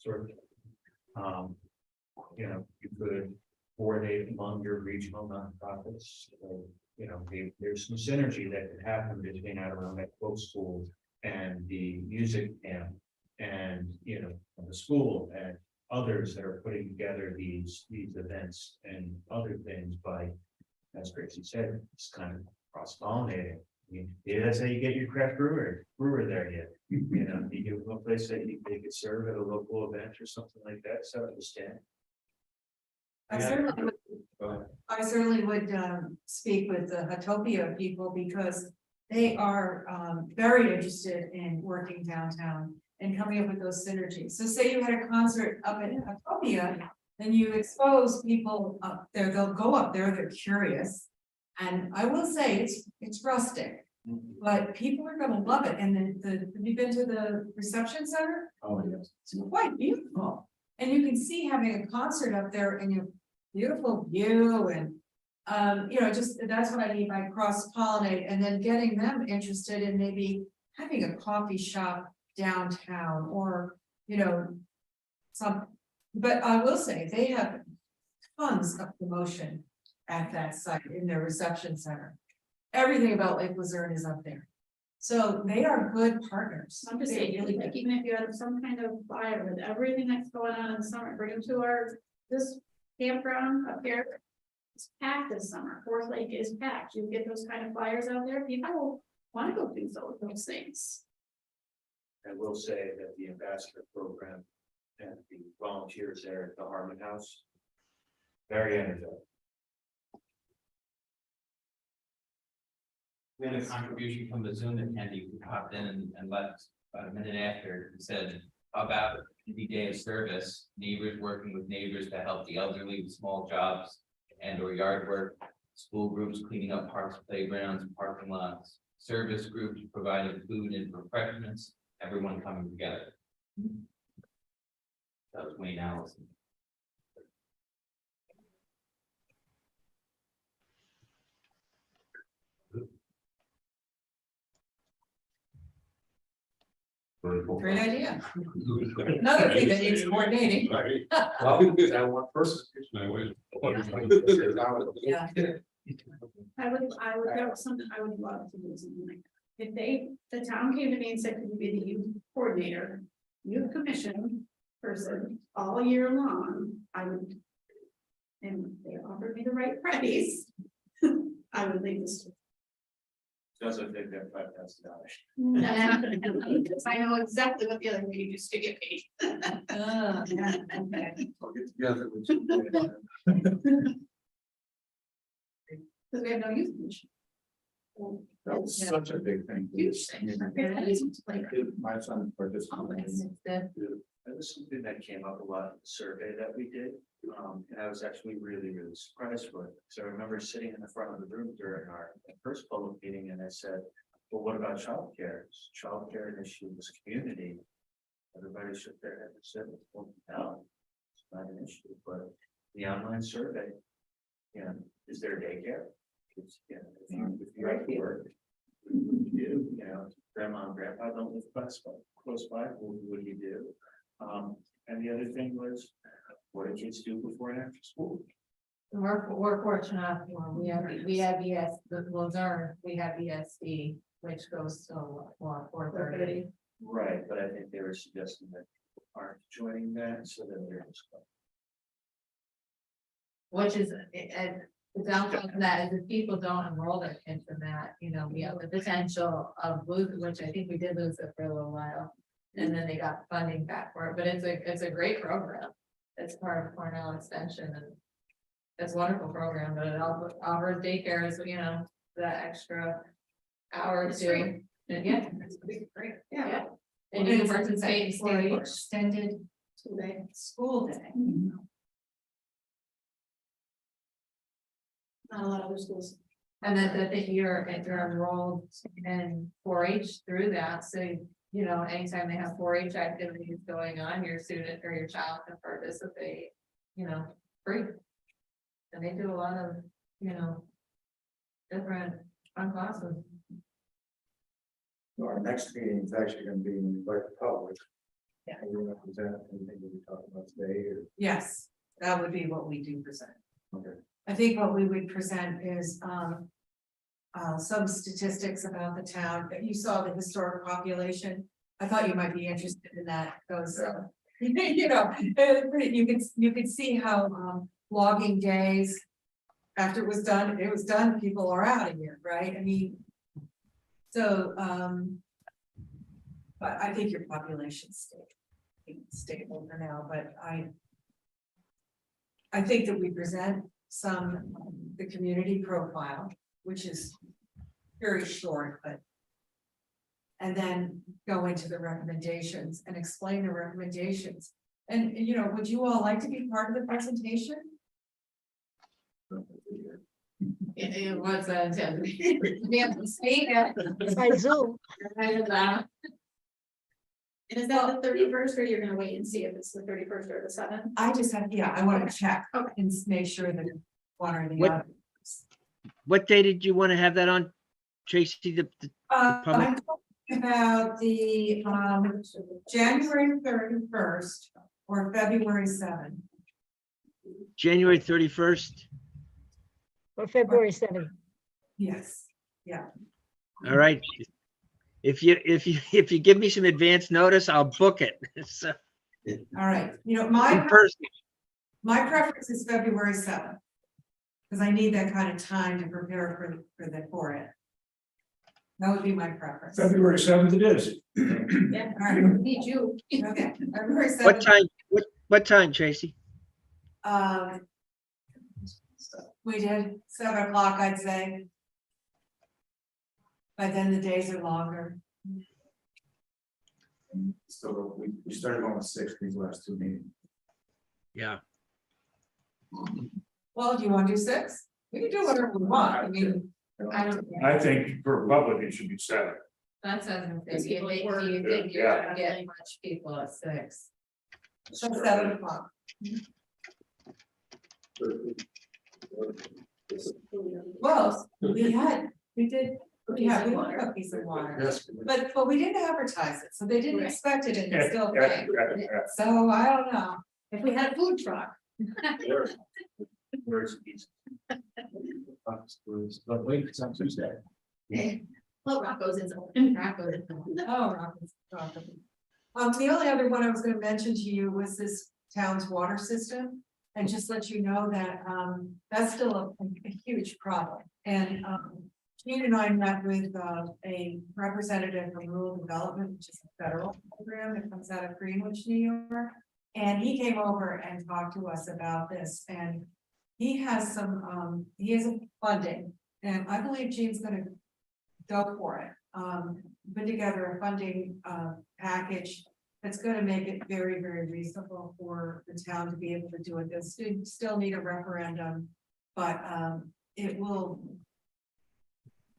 Sort of, you could coordinate among your regional nonprofits. There's some synergy that could happen between Adirondack Folk School and the music camp and, the school and others that are putting together these events and other things by, as Gracie said, it's kind of cross-pollinating. That's how you get your craft brewer there yet. You give them a place that they could serve at a local event or something like that, so I understand. I certainly would speak with the Hatopia people because they are very interested in working downtown and coming up with those synergies. So say you had a concert up at Hatopia, then you expose people up there, they'll go up there, they're curious. And I will say it's rustic, but people are gonna love it. And then have you been to the reception center? Oh, yes. It's quite beautiful. And you can see having a concert up there and you have beautiful view and just that's what I mean by cross-pollinate and then getting them interested in maybe having a coffee shop downtown or, some, but I will say they have tons of promotion at that site in their reception center. Everything about Lake Luzerne is up there. So they are good partners. I'm just saying, like, even if you have some kind of flyer with everything that's going on in the summer, bring them to this campground up here. It's packed this summer. Fourth Lake is packed. You get those kind of flyers out there, people want to go do those things. I will say that the ambassador program and the volunteers there at the Harmon House, very energetic. We had a contribution from the Zoom attendee who popped in and left about a minute after and said about the day of service, neighbors working with neighbors to help the elderly with small jobs and or yard work, school groups cleaning up parks, playgrounds, and parking lots, service groups providing food and refreshments, everyone coming together. That was Wayne Allison. Great idea. Another thing that needs coordinating. Right. Well, we did that one person. Yeah. I would have something, I would love to do something like that. If the town came to me and said, could you be the youth coordinator, youth commission person all year long, I would. And they offered me the right price. I would leave this. Doesn't take that $5,000. I know exactly what the other way used to get paid. Yeah, okay. I'll get together with Because we have no youth commission. That was such a big thing. Huge thing. My son participated. That was something that came up a lot in the survey that we did. And I was actually really surprised with it. So I remember sitting in the front of the room during our first public meeting and I said, well, what about childcare? Is childcare an issue in this community? Everybody shook their head and said, well, no, it's not an issue, but the online survey, is there daycare? If you have to work, what do you do? Grandma and grandpa don't live close by, what do you do? And the other thing was, what do kids do before and after school? We're fortunate, we have the Luzerne, we have ESD, which goes till 4:30. Right, but I think they were suggesting that people aren't joining that, so then they're just. Which is, and the downside of that is if people don't enroll their kids in that, we have the potential of losing, which I think we did lose it for a little while. And then they got funding back for it, but it's a great program. It's part of Cornell Extension and it's a wonderful program, but it offers daycare as, that extra hour or two. And yeah, it's great. Yeah. And you can participate in for 4-H. extended school day. Not a lot of other schools. And then I think you're enrolled in 4-H through that, so, anytime they have 4-H activities going on, your student or your child can participate, free. And they do a lot of, different fun classes. Our next meeting is actually gonna be in the public. Yeah. And we're gonna present anything that we talked about today, or, Yes, that would be what we do present. okay. I think what we would present is, some statistics about the town, that you saw the historic population. I thought you might be interested in that, those, you could see how, logging days. After it was done, people are out of here, right? I mean. So, but I think your population's stable for now, but I think that we present some, the community profile, which is very short, but. And then go into the recommendations and explain the recommendations. And, would you all like to be part of the presentation? It was intended to be able to speak at. By Zoom. And is that the 31st, or you're gonna wait and see if it's the 31st or the 7th? I just have, I want to check Okay. and make sure that one or the What- other. What day did you want to have that on, Tracy? I'm public- talking about the, January 31st or February 7th. January 31st? Or February 7th. Yes, All right. If you give me some advance notice, I'll book it. So, all right. in My person. preference is February 7th. Because I need that kind of time to prepare for it. That would be my preference. All February 7th it is. right, Need you. okay, February 7th. What time? What time, Tracy? We did 7 o'clock, I'd say. But then the days are longer. So we started on the 6th, these last two meetings. Yeah. Well, do you want to do 6? We can do whatever we want. I mean, I think for public, it should be 7. That's what I was gonna Because say. Do people you work. think you're Yeah. gonna get much people at 6? so 7 o'clock. Well, we did cookies and water. Yes. But we didn't advertise it, so they didn't Right. expect it and it still came. So I don't know. If we had a food truck. Where's the pizza? But wait, it's on Tuesday. Well, Rocco's is open. Rocco's is open. Oh, Rockland. The only other one I was gonna mention to you was this town's water system. And just let you know that, that's still a huge problem. And, Gene and I met with, a representative from rural development, which is a federal program that comes out of Greenwich, New York. And he came over and talked to us about this, and he has some, he has a funding, and I believe Gene's gonna go for it. Put together a funding, package that's gonna make it very, very reasonable for the town to be able to do it. They'll still need a referendum, but, it will.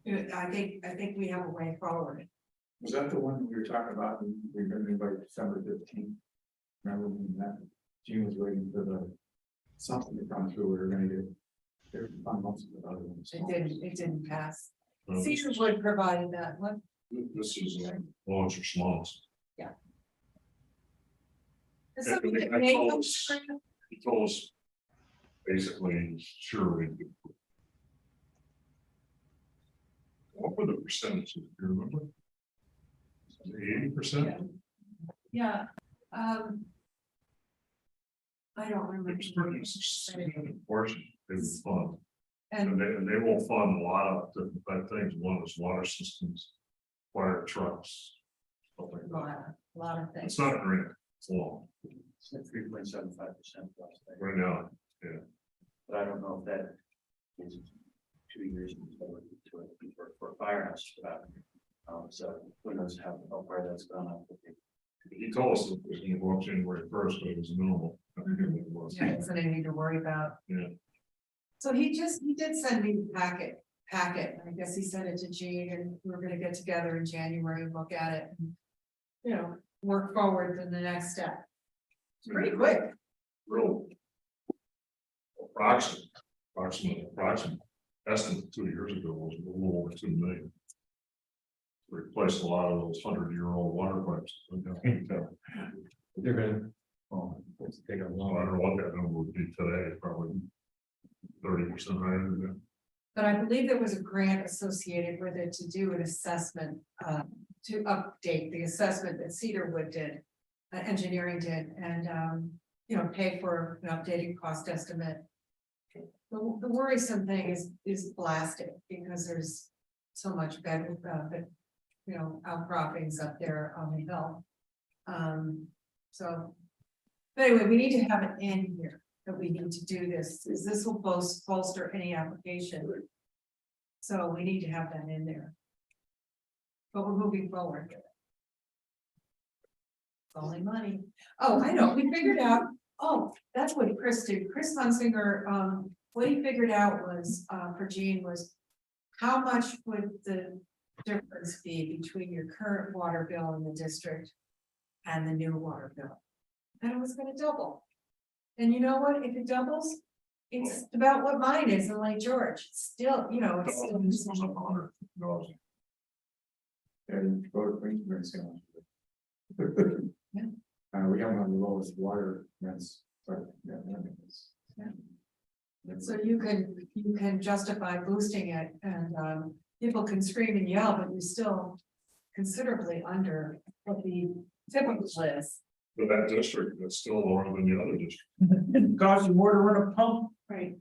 I think we have a way forward. Was that the one we were talking about, we were gonna do by December 15th? Remember when that, Gene was waiting for something to come through, we were gonna get. There were most of the other ones. It didn't pass. Well, Cedarwood provided that, what? This is launch or smalls. Is Yeah, something that I may told come us- spring? He told us basically sure we could. What were the percentages, do you remember? 80%? Yeah, I don't remember. It's pretty significant portion, they would fund, And and they will fund a lot of different things, one is water systems, fire trucks. Stuff like that. a lot of things. It's not a grant, it's long, 3.75% plus. right now, But I don't know if that is 2 years for firehouse. So who knows how far that's gone up. he told us it was gonna go up January 1st, but it was minimal. I forget what it was. Yeah, it's something I need to worry about. Yeah. So he did send me the packet, I guess he sent it to Gene, and we we're gonna get together in January and look at it. And, you know, work forward to the next step. It's pretty quick. Real. Approximate estimate 2 years ago was a little over 2 million. Replaced a lot of those 100-year-old water pipes. They're gonna, take a I long. don't know what that number would be today, probably 30% higher than that. But I believe there was a grant associated with it to do an assessment, to update the assessment that Cedarwood did. Engineering did, and, you know, pay for an updated cost estimate. The worrisome thing is blasting, because there's so much bed, you know, outcroppings up there on the hill. So, but anyway, we need to have it in here, that we need to do this, is this will bolster any application. So we need to have that in there. But we're moving forward with it. It's only money. Oh, I know, we figured out, oh, that's what Chris did, Chris Hunsinger, what he figured out was, for Gene was. How much would the difference be between your current water bill in the district and the new water bill? And it was gonna double. And you know what, if it doubles, it's about what mine is in Lake George, It's still, you know, it's still. $100. And go to Queensborough. Yeah. We have one of the lowest water rents, but yeah. So you can justify boosting it, and people can scream and yell, but you're still considerably under what the typical is. But that district, that's still lower than the other district. It costs you more to run a pump, Right.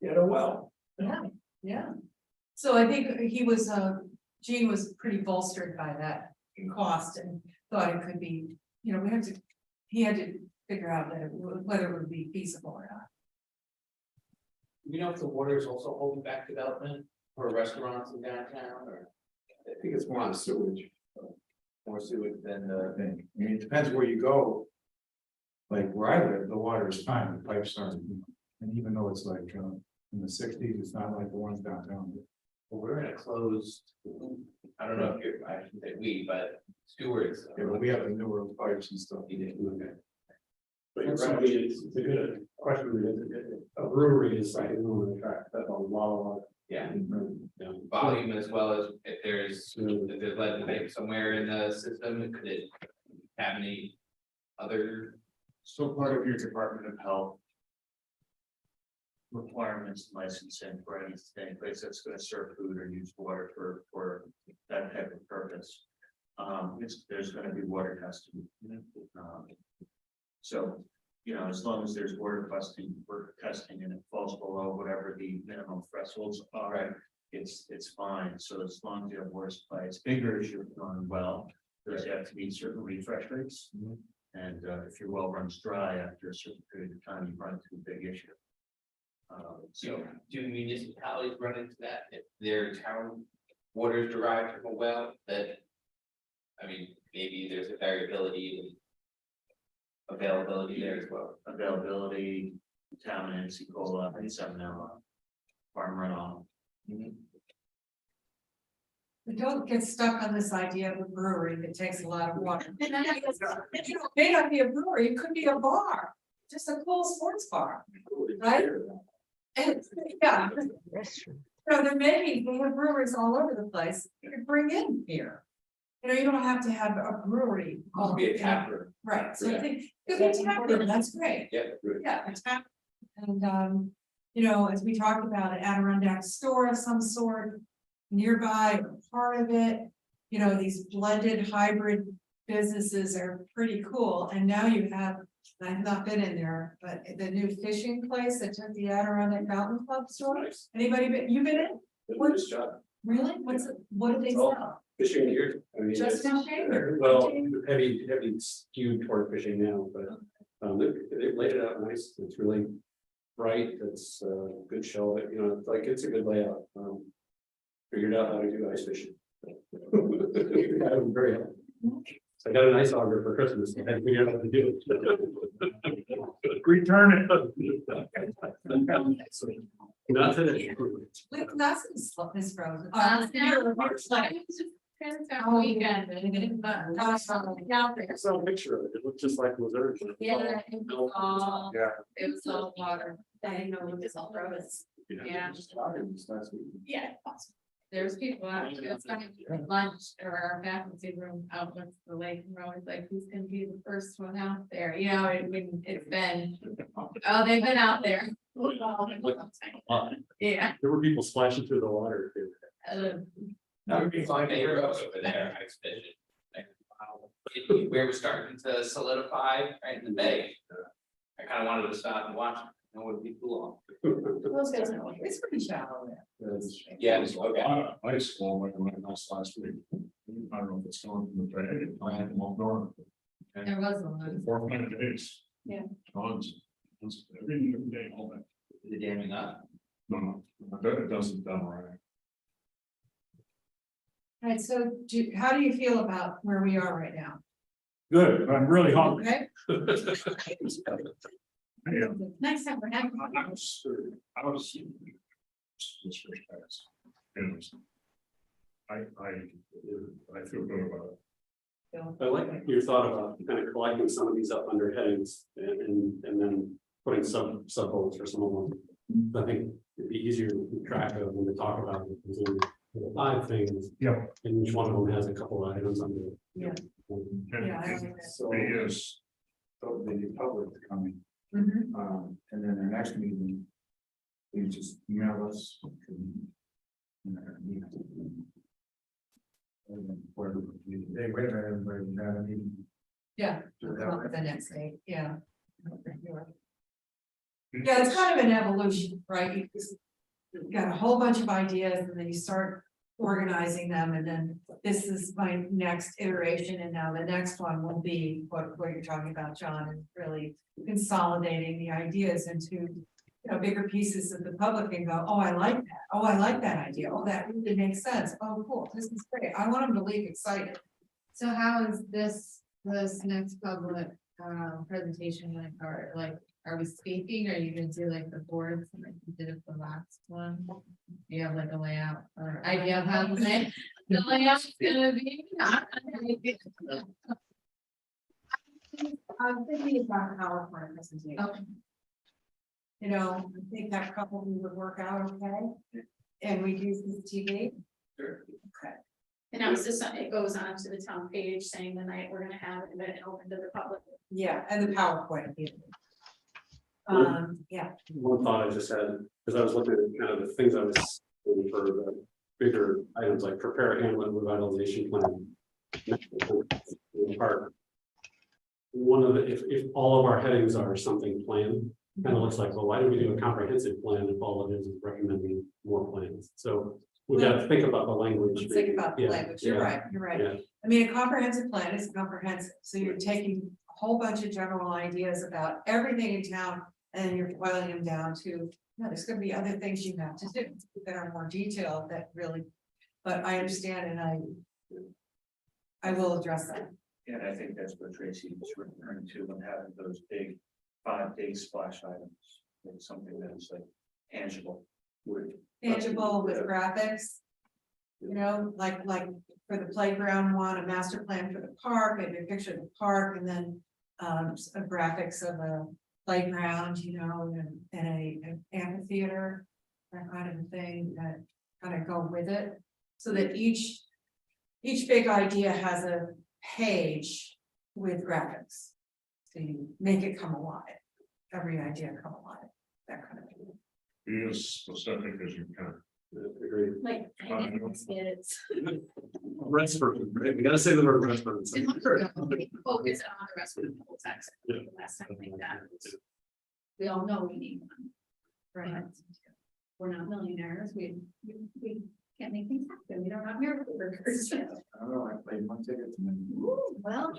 get a well. Yeah. So I think he was, Gene was pretty bolstered by that cost, and thought it could be, you know, he had to figure out that whether it would be feasible or not. You know if the water is also holding back development for restaurants in downtown, or? I think it's more on sewage. More sewage than I think, I mean, it depends where you go. Like where I live, the water is fine, the pipes aren't, and even though it's like, in the 60s, it's not like the ones downtown. well, we're in a closed, I don't know if you're, I shouldn't say we, but stewards. Yeah, but we have the newer pipes and stuff. But you're right, it's a good question, a brewery is like, on the track, that's a lot. Yeah, volume as well as if there's lead and vape somewhere in the system, could it contaminate other? So part of your Department of Health. Requirements, licensing for any place that's gonna serve food or use water for that type of purpose. There's gonna be water testing. So, you know, as long as there's water testing and it falls below whatever the minimum thresholds are, it's fine. So as long as you have water supply, it's bigger as you're going well, there's have to be certain refresh rates. And if your well runs dry after a certain period of time, you run into a big issue. So do municipalities run into that if their town water is derived from a well that? I mean, maybe there's a variability in availability there as well. Availability, contaminants, E. coli, and salmonella, farm runoff. But don't get stuck on this idea of a brewery that takes a lot of water. You know, it may not be a brewery, it could be a bar, just a cool sports bar, right? And, yeah, Restaurant. so they have breweries all over the place, you could bring in beer. You know, you don't have to have a brewery. Be a tap room. Right, so I Yeah. think, it could be tap room, that's great, Yeah. yeah, a tap, And, you know, as we talked about, an Adirondack store of some sort nearby, or part of it, you know, these blended hybrid businesses are pretty cool. And now you have, I've not been in there, but the new fishing place that took the Adirondack Mountain Club store. Anybody been, you been in? What- Really? What's it, what do they sell? Fishing here. I mean, Just it's- fishing? Well, heavy skewed toward fishing now, but they've laid it out nice. It's really bright. It's good show. But you know, it's like it's a good layout. Figured out how to do ice fishing. I'm very happy. I got an ice auger for Christmas. I had to figure out how to do it. Return it. Not today. Wait, that's is frozen. Weekend. I saw a picture of it. It looked just like Luzerne. Yeah, it was all, Yeah. it was all water. I didn't know it was all froze. Yeah. Yeah. There's people out, it's funny, lunch or our faculty room out with the lake, and we're always like, who's gonna be the first one out there? You know, it's been, oh, they've been out there. Yeah. There were people splashing through the water. That would be fine. They were over there, ice fishing. Like, wow. Where we're starting to solidify right in the bay. I kind of wanted to stop and watch. It would be cool. Those guys know, it's pretty shallow there. Yeah, it's okay. High school, like when I was last week. I don't know if it's going from the trade, I had them all north. There was a lot. 4 or 5 days. Yeah. Tons. Every day, all that. The damming up. No, it doesn't done right. All right, so how do you feel about where we are right now? Good, but I'm really hungry. Okay, Yeah. Next time we're having. I was. This first pass. Anyways. I feel good about it. I like your thought about kind of collecting some of these up under headings and then putting sub bullets for some of them. I think it'd be easier to keep track of when we talk about it. Because there are 5 things. Yeah. And each one of them has a couple of items under it. Yeah. And Yeah, I like that. So it is, the public coming, mhm. and then their next meeting. You just email us. Hey, wait a minute, everybody, we have a meeting. Yeah, come up with the next date, yeah. Yeah, it's kind of an evolution, right? You've got a whole bunch of ideas and then you start organizing them and then this is my next iteration and now the next one will be what you're talking about, John, is really consolidating the ideas into, you know, bigger pieces that the public can go, oh, I like that. Oh, I like that idea. Oh, that really makes sense. Oh, cool. This is great. I want them to leave excited. So how is this next public presentation going, or like, are we speaking, or are you gonna do like the boards like you did it the last one? Do you have like a layout or idea of how the layout's gonna be? I'm thinking about PowerPoint presentation. Okay. You know, I think that probably would work out okay. And we use this TV. Sure. Okay. And now it's just, it goes on to the town page saying the night we're gonna have it and then open to the public. Yeah, and the PowerPoint. Yeah. One thought I just had, because I was looking at kind of the things I was looking for the bigger items like prepare a hamlet revitalization plan. Part. One of the, if all of our headings are something planned, kind of looks like, well, why do we do a comprehensive plan if all it is recommending more plans? So we got to think about the language. Let's think about the Yeah, language. You're yeah, right, you're right. yeah. I mean, a comprehensive plan is comprehensive, so you're taking a whole bunch of general ideas about everything in town. And you're boiling them down to, no, there's gonna be other things you have to do that are more detailed that really, but I understand and I will address that. And I think that's what Tracy was referring to when having those big 5-day splash items, like something that is like tangible. Tangible with graphics. You know, like for the playground one, a master plan for the park, maybe a picture of the park and then a graphics of a playground, you know, and an amphitheater, that kind of thing that kind of go with it. So that each big idea has a page with graphics. So you make it come alive, every idea come alive. that kind of thing. Be as specific as you can. Agreed. Like, I know it's. Restaurant, right? We gotta say the word restaurant. Focus on the rest of the whole text. Yeah. Last time like that. We all know we need one. Right. We're not millionaires. We can't make things happen. We don't have miracle workers. I don't know, I played one ticket to them. Well,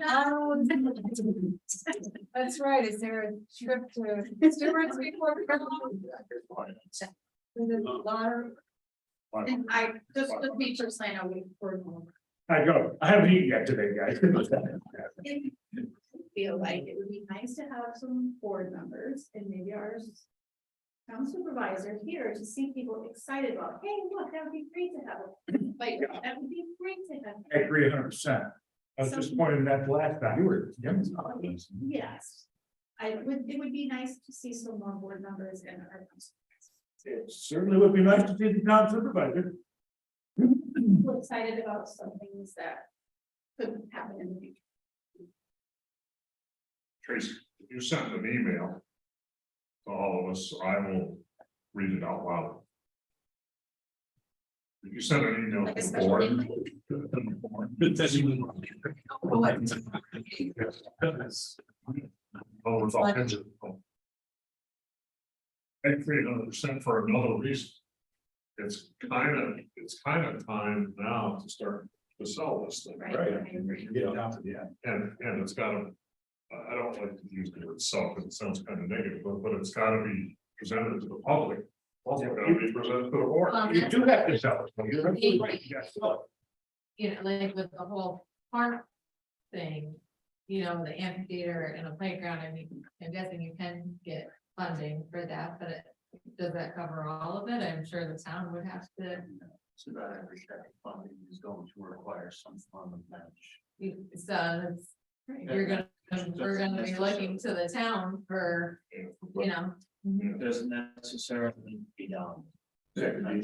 That's right, is there a trip to Stewart's before we go home? Is it a lot of- and I just the features I know we're I go, I haven't eaten yet today, guys. feel like it would be nice to have some board members and maybe our town supervisor here to see people excited about, hey, look, that would be great to have. Like, that would be great to have. I agree 100%. I was just pointing that last time. You were, yeah. Yes, it would be nice to see some more board members and our. It certainly would be nice to see the town supervisor. People excited about some things that could happen in the future. Tracy, if you send an email to all of us, I will read it out loud. If you send an email Like a to the special board. Oh, it's all kinds of. And 300% for another reason. It's kind of time now to start to sell this thing, Right. right? And we can get it down to the end. And it's gotta, I don't like to use the word sell, because it sounds kind of negative, but it's gotta be presented to the public. Also gotta be presented to the board. You do have to sell it. You're absolutely right. Yes. You know, like with the whole park thing, you know, the amphitheater and a playground, I mean, I'm guessing you can get funding for that, but does that cover all of it? I'm sure the town would have to. So that every check funding is going to require some form of match. So it's, we're gonna be looking to the town for, you know. Doesn't necessarily be done. Exactly.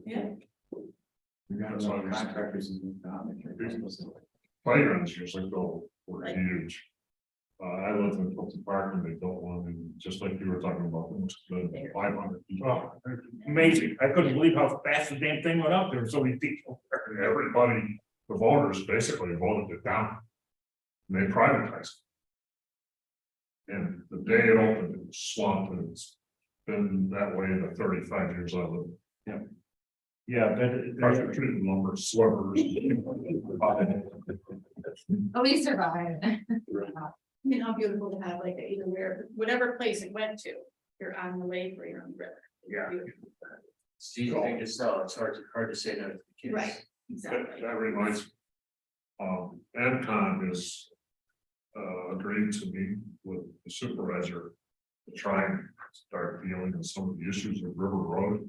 Yeah. We got a lot of contractors in town. Playgrounds usually go for huge. I lived in Fulton Park and they built one, and just like you were talking about, it was the 500 people. Oh, amazing. I couldn't believe how fast the damn thing went up. There were so many people. And everybody, the voters basically voted it down. And they privatized it. And the day it opened, it was swamped, and it's been that way the 35 years I lived. Yeah, Pressure treated lumber, slivers. At least survive. I mean, how beautiful to have like either whatever place it went to, you're on the lake or you're on the river. Yeah. It's easy to sell, it's hard to say no to the kids. Right, That exactly. reminds me. AdCon is agreed to meet with the supervisor to try and start dealing with some of the issues of River Road.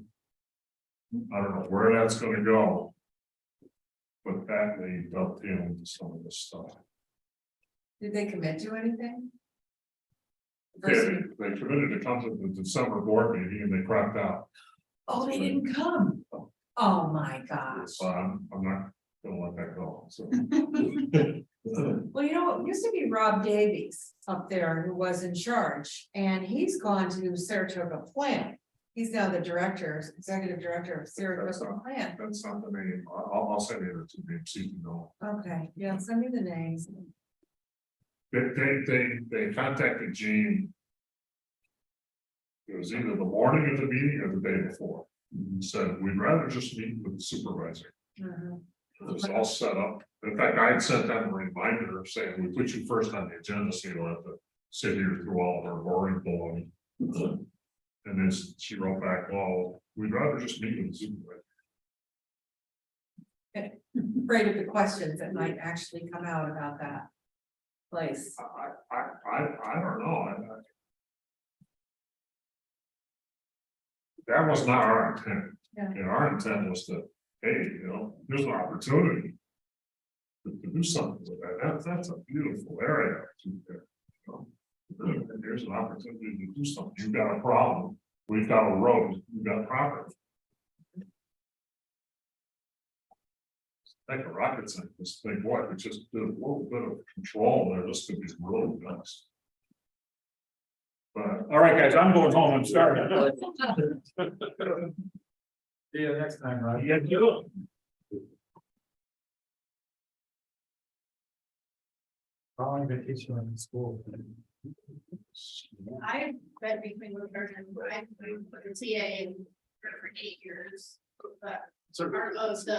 I don't know where that's gonna go. But that may dovetail into some of this stuff. Did they commit to anything? They committed to come to the December board meeting and they crapped out. Oh, they didn't come. Oh, my gosh. So I'm not gonna let that go, so. Well, you know, it used to be Rob Davies up there who was in charge, and he's gone to Saratoga Plant. He's now the executive director of Saratoga Plant. That's not the name. I'll send you the two names, so you can know. Okay, yeah, send me the names. They contacted Gene. It was either the morning of the meeting or the day before. Said, we'd rather just meet with the supervisor. Mhm. It was all set up. In fact, I had sent them a reminder saying, we put you first on the agenda, so you don't have to sit here through all of our boring baloney. And then she wrote back, well, we'd rather just meet with the supervisor. Afraid of the questions that might actually come out about that place. I don't know. That was not our intent. Yeah. And our intent was to, hey, there's an opportunity. To do something with that. That's a beautiful area. And there's an opportunity to do something. You've got a problem. We've got a road. We've got property. Like a rocket scientist, think what, we just did a little bit of control there, this could be really nice. But, all right, guys, I'm going home. I'm sorry. See you next time, Rod. Yeah, you. Following vacation in school. I read between Luzerne and I, the TA for 8 years. But So part of the